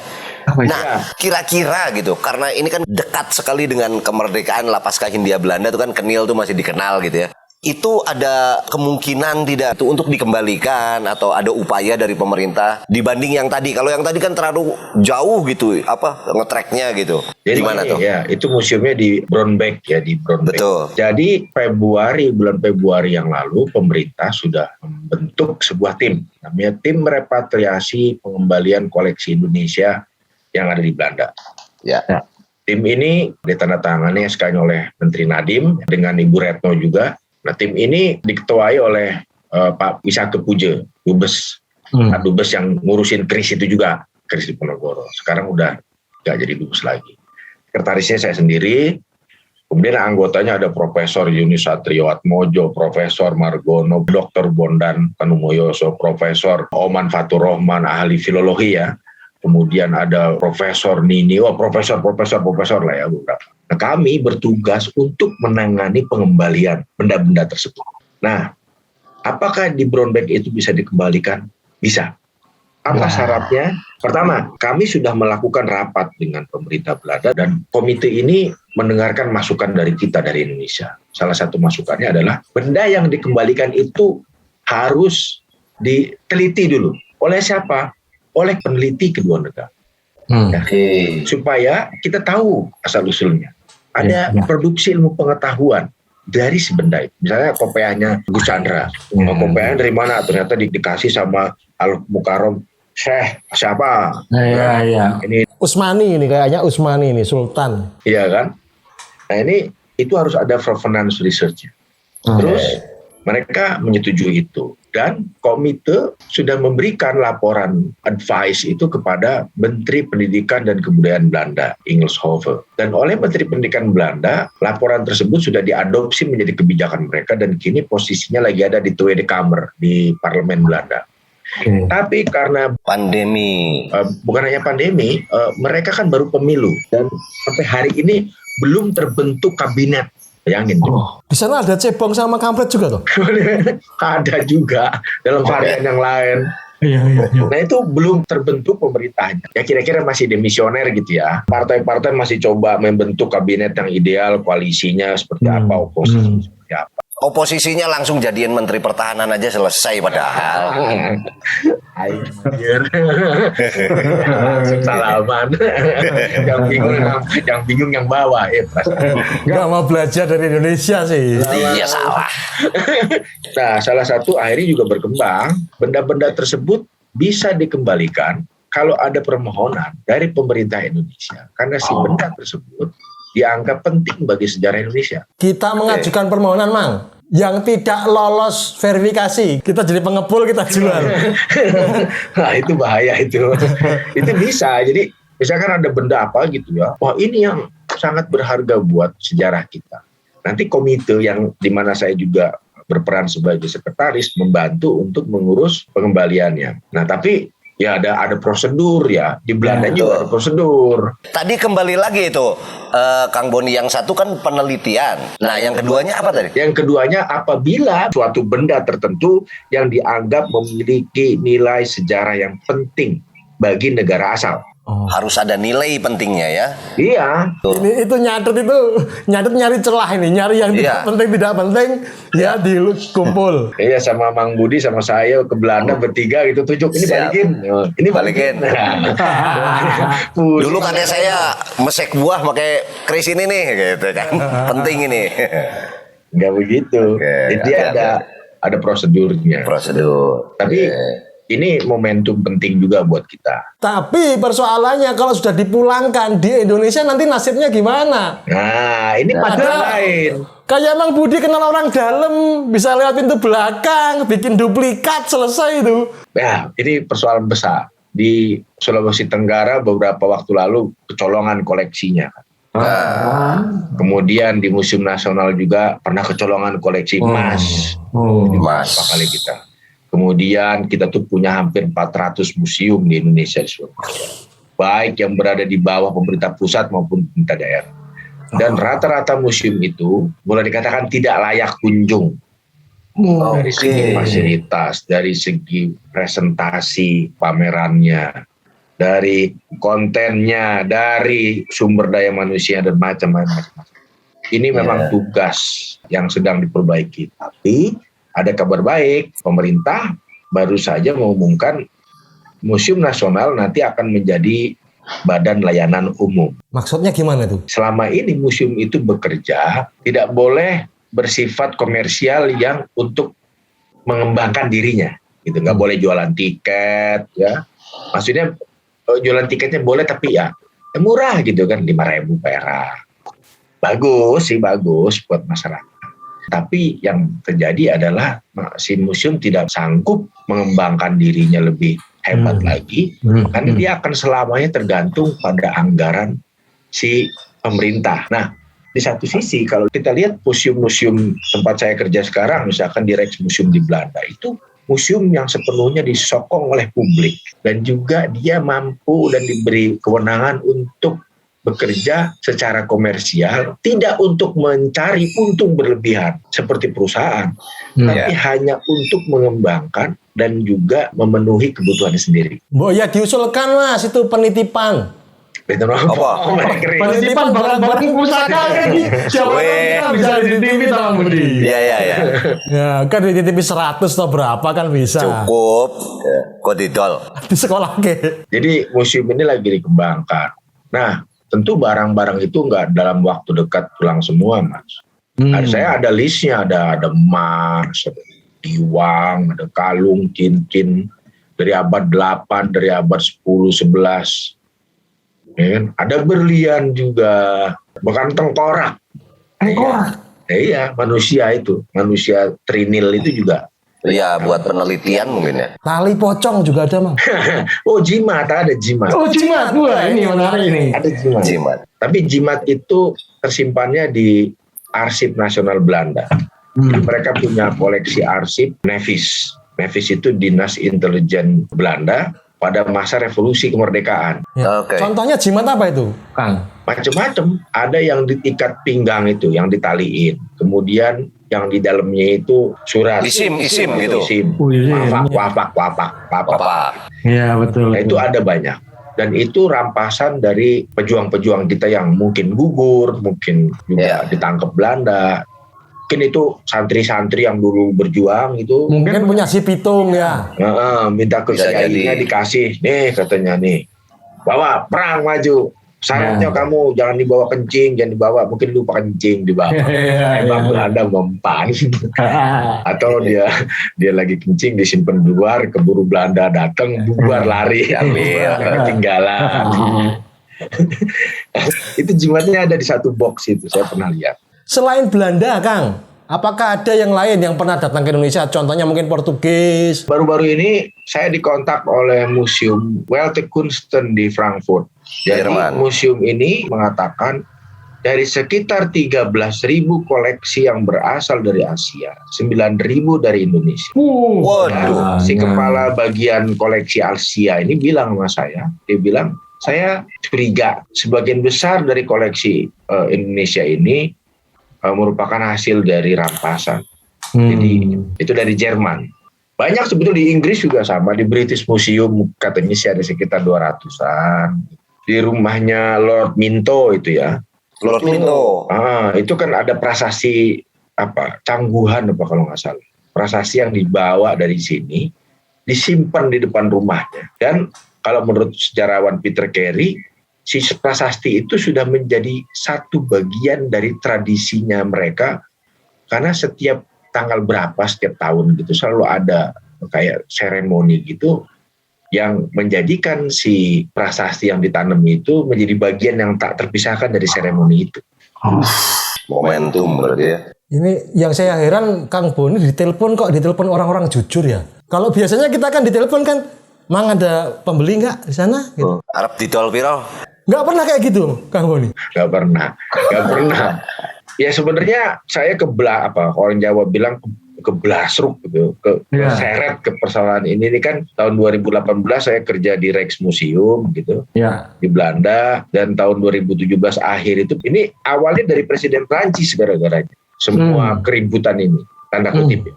Speaker 4: Apa itu?
Speaker 2: Nah, kira-kira gitu, karena ini kan dekat sekali dengan kemerdekaan lah pasca Hindia Belanda tuh kan Kenil tuh masih dikenal gitu ya. Itu ada kemungkinan tidak itu untuk dikembalikan atau ada upaya dari pemerintah dibanding yang tadi. Kalau yang tadi kan terlalu jauh gitu, nge-tracknya gitu.
Speaker 3: Jadi
Speaker 2: Gimana
Speaker 3: gini,
Speaker 2: tuh?
Speaker 3: ya, itu museumnya di Brownback ya, di Brownback.
Speaker 2: Betul.
Speaker 3: Jadi bulan Februari yang lalu pemerintah sudah membentuk sebuah tim, namanya Tim Repatriasi Pengembalian Koleksi Indonesia yang ada di Belanda.
Speaker 2: Ya.
Speaker 3: Tim ini ditandatangani SK-nya oleh Menteri Nadiem dengan Ibu Retno juga. Nah, tim ini diketuai oleh Pak Wisake Puje, Dubes, Pak Dubes yang ngurusin KRIS itu juga, KRIS Diponegoro. Sekarang udah nggak jadi Dubes lagi. Sekretarisnya saya sendiri, kemudian anggotanya ada Profesor Yuni Satrio Atmojo, Profesor Margono, Dr. Bondan Tanumoyoso, Profesor Oman Fatur Rahman, ahli filologi ya. Kemudian ada Profesor Nini, profesor lah ya beberapa. Nah, kami bertugas untuk menangani pengembalian benda-benda tersebut. Nah, apakah di Brownback itu bisa dikembalikan? Bisa. Apa syaratnya? Pertama, kami sudah melakukan rapat dengan pemerintah Belanda dan komite ini mendengarkan masukan dari kita dari Indonesia. Salah satu masukannya adalah benda yang dikembalikan itu harus diteliti dulu. Oleh siapa? Oleh peneliti kedua negara. Ya. Supaya kita tahu asal-usulnya. Ada produksi ilmu pengetahuan dari si benda itu. Misalnya kopiahnya Gus Chandra. Kopiahnya dari mana? Ternyata dikasih sama Al-Mukarram Syekh siapa?
Speaker 4: Iya.
Speaker 3: Ini
Speaker 1: Usmani ini kayaknya Usmani ini Sultan.
Speaker 3: iya kan? Nah ini itu harus ada provenance research. Terus mereka menyetujui itu dan komite sudah memberikan laporan advice itu kepada Menteri Pendidikan dan Kebudayaan Belanda, Engelshoven. Dan oleh Menteri Pendidikan Belanda, laporan tersebut sudah diadopsi menjadi kebijakan mereka dan kini posisinya lagi ada di Tweede Kamer di Parlemen Belanda. Tapi karena
Speaker 2: Pandemi.
Speaker 3: bukan hanya pandemi, mereka kan baru pemilu dan sampai hari ini belum terbentuk kabinet. Bayangin.
Speaker 1: Di sana ada cebong sama kampret juga tuh.
Speaker 3: Ada juga dalam varian yang lain.
Speaker 4: Iya.
Speaker 3: Nah itu belum terbentuk pemerintahnya. Ya kira-kira masih demisioner gitu ya. Partai-partai masih coba membentuk kabinet yang ideal, koalisinya seperti apa, oposisi seperti apa.
Speaker 2: Oposisinya langsung jadiin Menteri Pertahanan aja selesai padahal.
Speaker 3: Anjir. Salaman. yang bingung yang bawa.
Speaker 1: Gak mau belajar dari Indonesia sih.
Speaker 2: Iya salah.
Speaker 3: Nah, salah satu akhirnya juga berkembang, benda-benda tersebut bisa dikembalikan kalau ada permohonan dari pemerintah Indonesia. Karena si benda tersebut dianggap penting bagi sejarah Indonesia.
Speaker 1: Kita mengajukan permohonan, Mang, yang tidak lolos verifikasi. Kita jadi pengepul, kita jual.
Speaker 3: Nah, itu bahaya itu. Itu bisa. Jadi, misalkan ada benda apa gitu ya. Wah, ini yang sangat berharga buat sejarah kita. Nanti komite yang dimana saya juga berperan sebagai sekretaris membantu untuk mengurus pengembaliannya. Nah, tapi ya ada prosedur ya. Di Belanda juga ada prosedur.
Speaker 2: Tadi kembali lagi itu, Kang Boni, yang satu kan penelitian. Nah, yang keduanya apa tadi?
Speaker 3: Yang keduanya apabila suatu benda tertentu yang dianggap memiliki nilai sejarah yang penting bagi negara asal.
Speaker 2: Harus ada nilai pentingnya ya.
Speaker 3: Iya.
Speaker 1: Ini itu nyatet nyari celah ini, nyari yang tidak penting ya dikumpul.
Speaker 3: Iya, sama Mang Budi sama saya ke Belanda bertiga gitu, tunjuk ini
Speaker 2: Siap.
Speaker 3: balikin. Ini
Speaker 2: Balikin. Dulu katanya saya mesek buah pakai kris ini nih gitu kan. Penting ini.
Speaker 3: Enggak begitu. Jadi ada prosedurnya.
Speaker 2: Prosedur.
Speaker 3: Tapi ini momentum penting juga buat kita.
Speaker 1: Tapi persoalannya kalau sudah dipulangkan di Indonesia nanti nasibnya gimana?
Speaker 3: Nah, ini masalah lain.
Speaker 1: Kayak Mang Budi kenal orang dalam, bisa lewat pintu belakang, bikin duplikat, selesai itu.
Speaker 3: Ya, ini persoalan besar. Di Sulawesi Tenggara beberapa waktu lalu kecolongan koleksinya. Kemudian di Museum Nasional juga pernah kecolongan koleksi emas.
Speaker 2: Emas.
Speaker 3: Berapa kali kita. Kemudian kita tuh punya hampir 400 museum di Indonesia. Baik yang berada di bawah pemerintah pusat maupun pemerintah daerah. Dan rata-rata museum itu boleh dikatakan tidak layak kunjung. Dari segi fasilitas, dari segi presentasi pamerannya. dari kontennya, dari sumber daya manusia dan macam-macam. Ini memang tugas yang sedang diperbaiki. Tapi ada kabar baik, pemerintah baru saja mengumumkan Museum Nasional nanti akan menjadi badan layanan umum.
Speaker 1: Maksudnya gimana tuh?
Speaker 3: Selama ini museum itu bekerja tidak boleh bersifat komersial yang untuk mengembangkan dirinya, gitu. Nggak boleh jualan tiket, ya. Maksudnya jualan tiketnya boleh tapi ya murah gitu kan, 5.000 perak. Bagus sih, bagus buat masyarakat. Tapi yang terjadi adalah si museum tidak sanggup mengembangkan dirinya lebih hebat lagi, karena dia akan selamanya tergantung pada anggaran si pemerintah. Nah, di satu sisi kalau kita lihat museum-museum tempat saya kerja sekarang, misalkan di Rijksmuseum di Belanda, itu museum yang sepenuhnya disokong oleh publik dan juga dia mampu dan diberi kewenangan untuk bekerja secara komersial, tidak untuk mencari untung berlebihan seperti perusahaan, tapi hanya untuk mengembangkan dan juga memenuhi kebutuhannya sendiri.
Speaker 1: Mbok ya diusulkan Mas itu penitipan.
Speaker 3: Betul
Speaker 2: Apa?
Speaker 1: Penitipan barang-barang pusaka ini. Siapa tahu bisa dititipi sama Budi.
Speaker 2: Iya.
Speaker 1: Ya kan dititipi 100 atau berapa kan bisa.
Speaker 2: Cukup. Kodidol.
Speaker 1: Di sekolah ke.
Speaker 3: Jadi museum ini lagi dikembangkan. Nah, tentu barang-barang itu nggak dalam waktu dekat pulang semua, Mas. Saya ada listnya, ada emas, ada tiwang, ada kalung, cincin dari abad 8, dari abad 10, 11. Ya kan? Ada berlian juga, bahkan tengkorak. Iya, manusia itu, manusia trinil itu juga.
Speaker 2: Iya, buat penelitian mungkin ya.
Speaker 1: Tali pocong juga ada, Mang.
Speaker 3: Oh, jimat, ada jimat.
Speaker 4: Oh, jimat. Wah, ini menarik ini.
Speaker 3: Ada jimat.
Speaker 2: Jimat.
Speaker 3: Tapi jimat itu tersimpannya di Arsip Nasional Belanda. Mereka punya koleksi arsip Nevis. Nevis itu Dinas Intelijen Belanda pada masa revolusi kemerdekaan.
Speaker 1: Ya.
Speaker 2: Oke.
Speaker 1: Contohnya jimat apa itu, Kang?
Speaker 3: Macam-macam. Ada yang diikat pinggang itu, yang ditaliin. Kemudian yang di dalamnya itu surat.
Speaker 2: Isim gitu.
Speaker 3: Isim.
Speaker 4: Oh, isim.
Speaker 3: Wapak.
Speaker 2: Apa?
Speaker 4: Iya, betul.
Speaker 3: Nah, itu ada banyak. Dan itu rampasan dari pejuang-pejuang kita yang mungkin gugur, mungkin juga ditangkap Belanda. Mungkin itu santri-santri yang dulu berjuang itu.
Speaker 1: Mungkin punya si pitung ya.
Speaker 3: Minta ke
Speaker 2: Bisa
Speaker 3: kiainya
Speaker 2: jadi.
Speaker 3: dikasih. Nih katanya nih. Bawa perang maju. Syaratnya kamu jangan dibawa kencing, jangan dibawa. Mungkin lupa kencing dibawa. Emang Belanda mempan. Atau dia lagi kencing disimpan di luar, keburu Belanda datang, bubar lari,
Speaker 2: Ambil.
Speaker 3: ketinggalan. Itu jimatnya ada di satu box itu, saya pernah lihat.
Speaker 1: Selain Belanda, Kang, apakah ada yang lain yang pernah datang ke Indonesia? Contohnya mungkin Portugis.
Speaker 3: Baru-baru ini saya dikontak oleh Museum Welte Kunsten di Frankfurt. Jadi
Speaker 2: Jerman.
Speaker 3: museum ini mengatakan dari sekitar 13.000 koleksi yang berasal dari Asia, 9.000 dari Indonesia.
Speaker 2: Waduh.
Speaker 3: Si kepala bagian koleksi Asia ini bilang sama saya, dia bilang, saya curiga sebagian besar dari koleksi Indonesia ini merupakan hasil dari rampasan. Jadi itu dari Jerman. Banyak sebetulnya di Inggris juga sama, di British Museum katanya sih ada sekitar 200-an. Di rumahnya Lord Minto itu ya.
Speaker 2: Lord Minto.
Speaker 3: Itu kan ada prasasti Cangguhan kalau nggak salah. Prasasti yang dibawa dari sini disimpan di depan rumahnya. Dan kalau menurut sejarawan Peter Carey, si prasasti itu sudah menjadi satu bagian dari tradisinya mereka, karena setiap tanggal berapa setiap tahun gitu selalu ada kayak seremoni gitu yang menjadikan si prasasti yang ditanam itu menjadi bagian yang tak terpisahkan dari seremoni itu.
Speaker 2: Momentum berarti ya.
Speaker 1: Ini yang saya heran, Kang Boni ditelepon orang-orang jujur ya. Kalau biasanya kita kan ditelepon kan, Mang ada pembeli nggak di sana? Gitu.
Speaker 2: Arab didol viral.
Speaker 1: Nggak pernah kayak gitu, Kang Boni.
Speaker 3: Gak pernah. Ya sebenarnya saya orang Jawa bilang keblasruk gitu, keseret ke persoalan ini. Ini kan tahun 2018 saya kerja di Rijksmuseum gitu, di Belanda, dan tahun 2017 akhir itu, ini awalnya dari Presiden Prancis gara-garanya. Semua keributan ini, tanda kutip.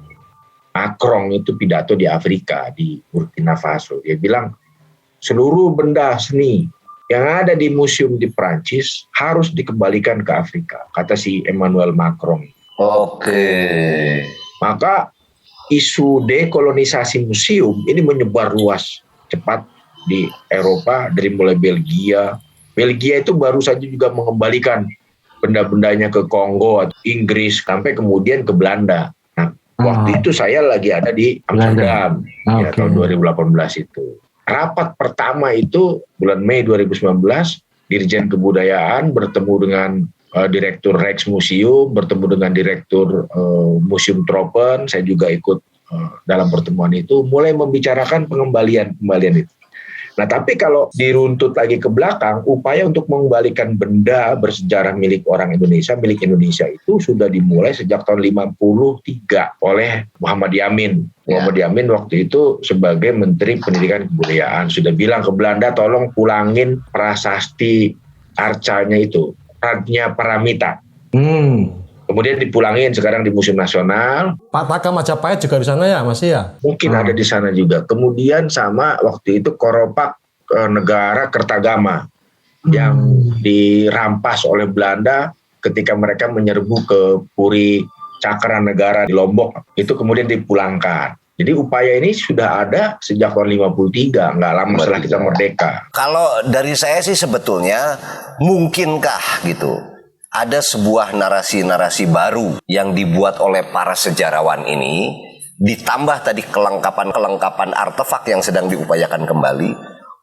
Speaker 3: Macron itu pidato di Afrika, di Burkina Faso. Dia bilang, seluruh benda seni yang ada di museum di Prancis harus dikembalikan ke Afrika, kata si Emmanuel Macron.
Speaker 2: Oke.
Speaker 3: Maka isu dekolonisasi museum ini menyebar luas cepat di Eropa, dari mulai Belgia. Belgia itu baru saja juga mengembalikan benda-bendanya ke Kongo atau Inggris sampai kemudian ke Belanda. Nah, waktu itu saya lagi ada di Amsterdam ya, tahun 2018 itu. Rapat pertama itu bulan Mei 2019, Dirjen Kebudayaan bertemu dengan Direktur Rijksmuseum, bertemu dengan Direktur Museum Tropen. Saya juga ikut dalam pertemuan itu, mulai membicarakan pengembalian itu. Nah, tapi kalau diruntut lagi ke belakang, upaya untuk mengembalikan benda bersejarah milik orang Indonesia, milik Indonesia itu sudah dimulai sejak tahun 53 oleh Muhammad Yamin. Muhammad Yamin waktu itu sebagai Menteri Pendidikan Kebudayaan sudah bilang ke Belanda, tolong pulangin prasasti arcanya itu, Radnya Paramita. Kemudian dipulangin sekarang di Museum Nasional.
Speaker 1: Pak Taka Majapahit juga di sana ya, masih ya?
Speaker 3: Mungkin ada di sana juga. Kemudian sama waktu itu Koropak Negara Kertagama yang dirampas oleh Belanda ketika mereka menyerbu ke Puri Cakranegara di Lombok. Itu kemudian dipulangkan. Jadi upaya ini sudah ada sejak tahun 53, nggak lama setelah kita merdeka.
Speaker 2: Kalau dari saya sih sebetulnya mungkinkah gitu ada sebuah narasi-narasi baru yang dibuat oleh para sejarawan ini, ditambah tadi kelengkapan-kelengkapan artefak yang sedang diupayakan kembali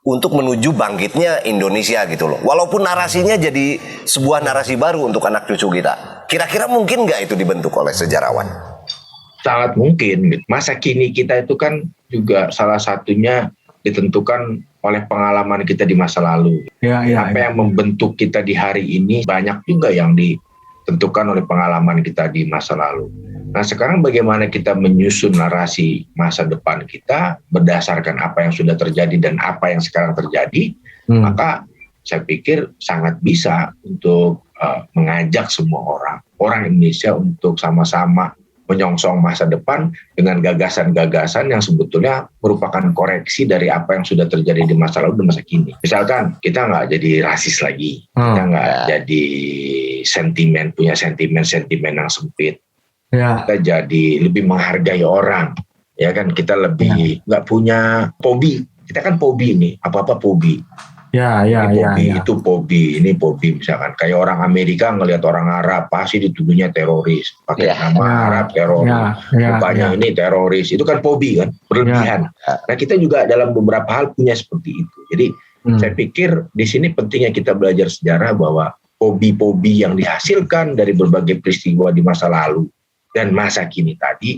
Speaker 2: untuk menuju bangkitnya Indonesia gitu loh. Walaupun narasinya jadi sebuah narasi baru untuk anak cucu kita. Kira-kira mungkin nggak itu dibentuk oleh sejarawan?
Speaker 3: Sangat mungkin. Masa kini kita itu kan juga salah satunya ditentukan oleh pengalaman kita di masa lalu. Apa yang membentuk kita di hari ini banyak juga yang ditentukan oleh pengalaman kita di masa lalu. Nah, sekarang bagaimana kita menyusun narasi masa depan kita berdasarkan apa yang sudah terjadi dan apa yang sekarang terjadi, maka saya pikir sangat bisa untuk mengajak semua orang Indonesia untuk sama-sama menyongsong masa depan dengan gagasan-gagasan yang sebetulnya merupakan koreksi dari apa yang sudah terjadi di masa lalu dan masa kini. Misalkan kita nggak jadi rasis lagi, kita nggak jadi punya sentimen yang sempit, kita jadi lebih menghargai orang, ya kan, kita lebih nggak punya fobi. Kita kan fobi nih, apa-apa fobi. Itu fobi, ini fobi misalkan. Kayak orang Amerika ngelihat orang Arab pasti dituduhnya teroris, pakai nama Arab teroris, rupanya ini teroris. Itu kan fobi kan, berlebihan. Nah, kita juga dalam beberapa hal punya seperti itu. Jadi saya pikir di sini pentingnya kita belajar sejarah bahwa fobi-fobi yang dihasilkan dari berbagai peristiwa di masa lalu dan masa kini tadi,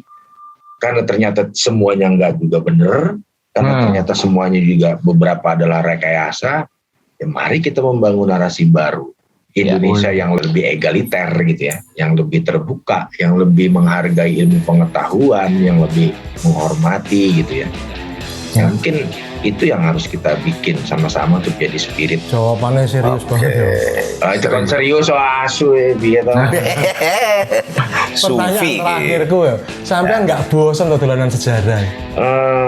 Speaker 3: karena ternyata semuanya nggak juga benar, karena ternyata semuanya juga beberapa adalah rekayasa, ya mari kita membangun narasi baru. Indonesia yang lebih egaliter gitu ya, yang lebih terbuka, yang lebih menghargai ilmu pengetahuan, yang lebih menghormati gitu ya. Mungkin itu yang harus kita bikin sama-sama untuk jadi spirit.
Speaker 1: Jawabannya serius banget ya.
Speaker 3: Itu kan serius asu ya, biar
Speaker 2: Sufi.
Speaker 1: Pertanyaan terakhirku ya, sampean nggak bosan tuh dolanan sejarah?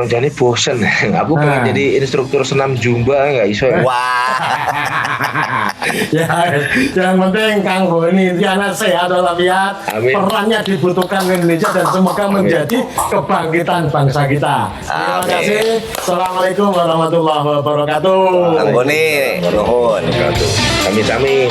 Speaker 3: Jadi bosen. Aku pengen jadi instruktur senam Zumba nggak iso.
Speaker 2: Wah.
Speaker 1: Ya, yang penting Kang Bo ini anak sehat walafiat. Perannya dibutuhkan Indonesia dan semoga menjadi kebangkitan bangsa kita. Terima kasih. Assalamualaikum warahmatullahi wabarakatuh.
Speaker 2: Kang Boni, nuhun.
Speaker 3: Kami-kami,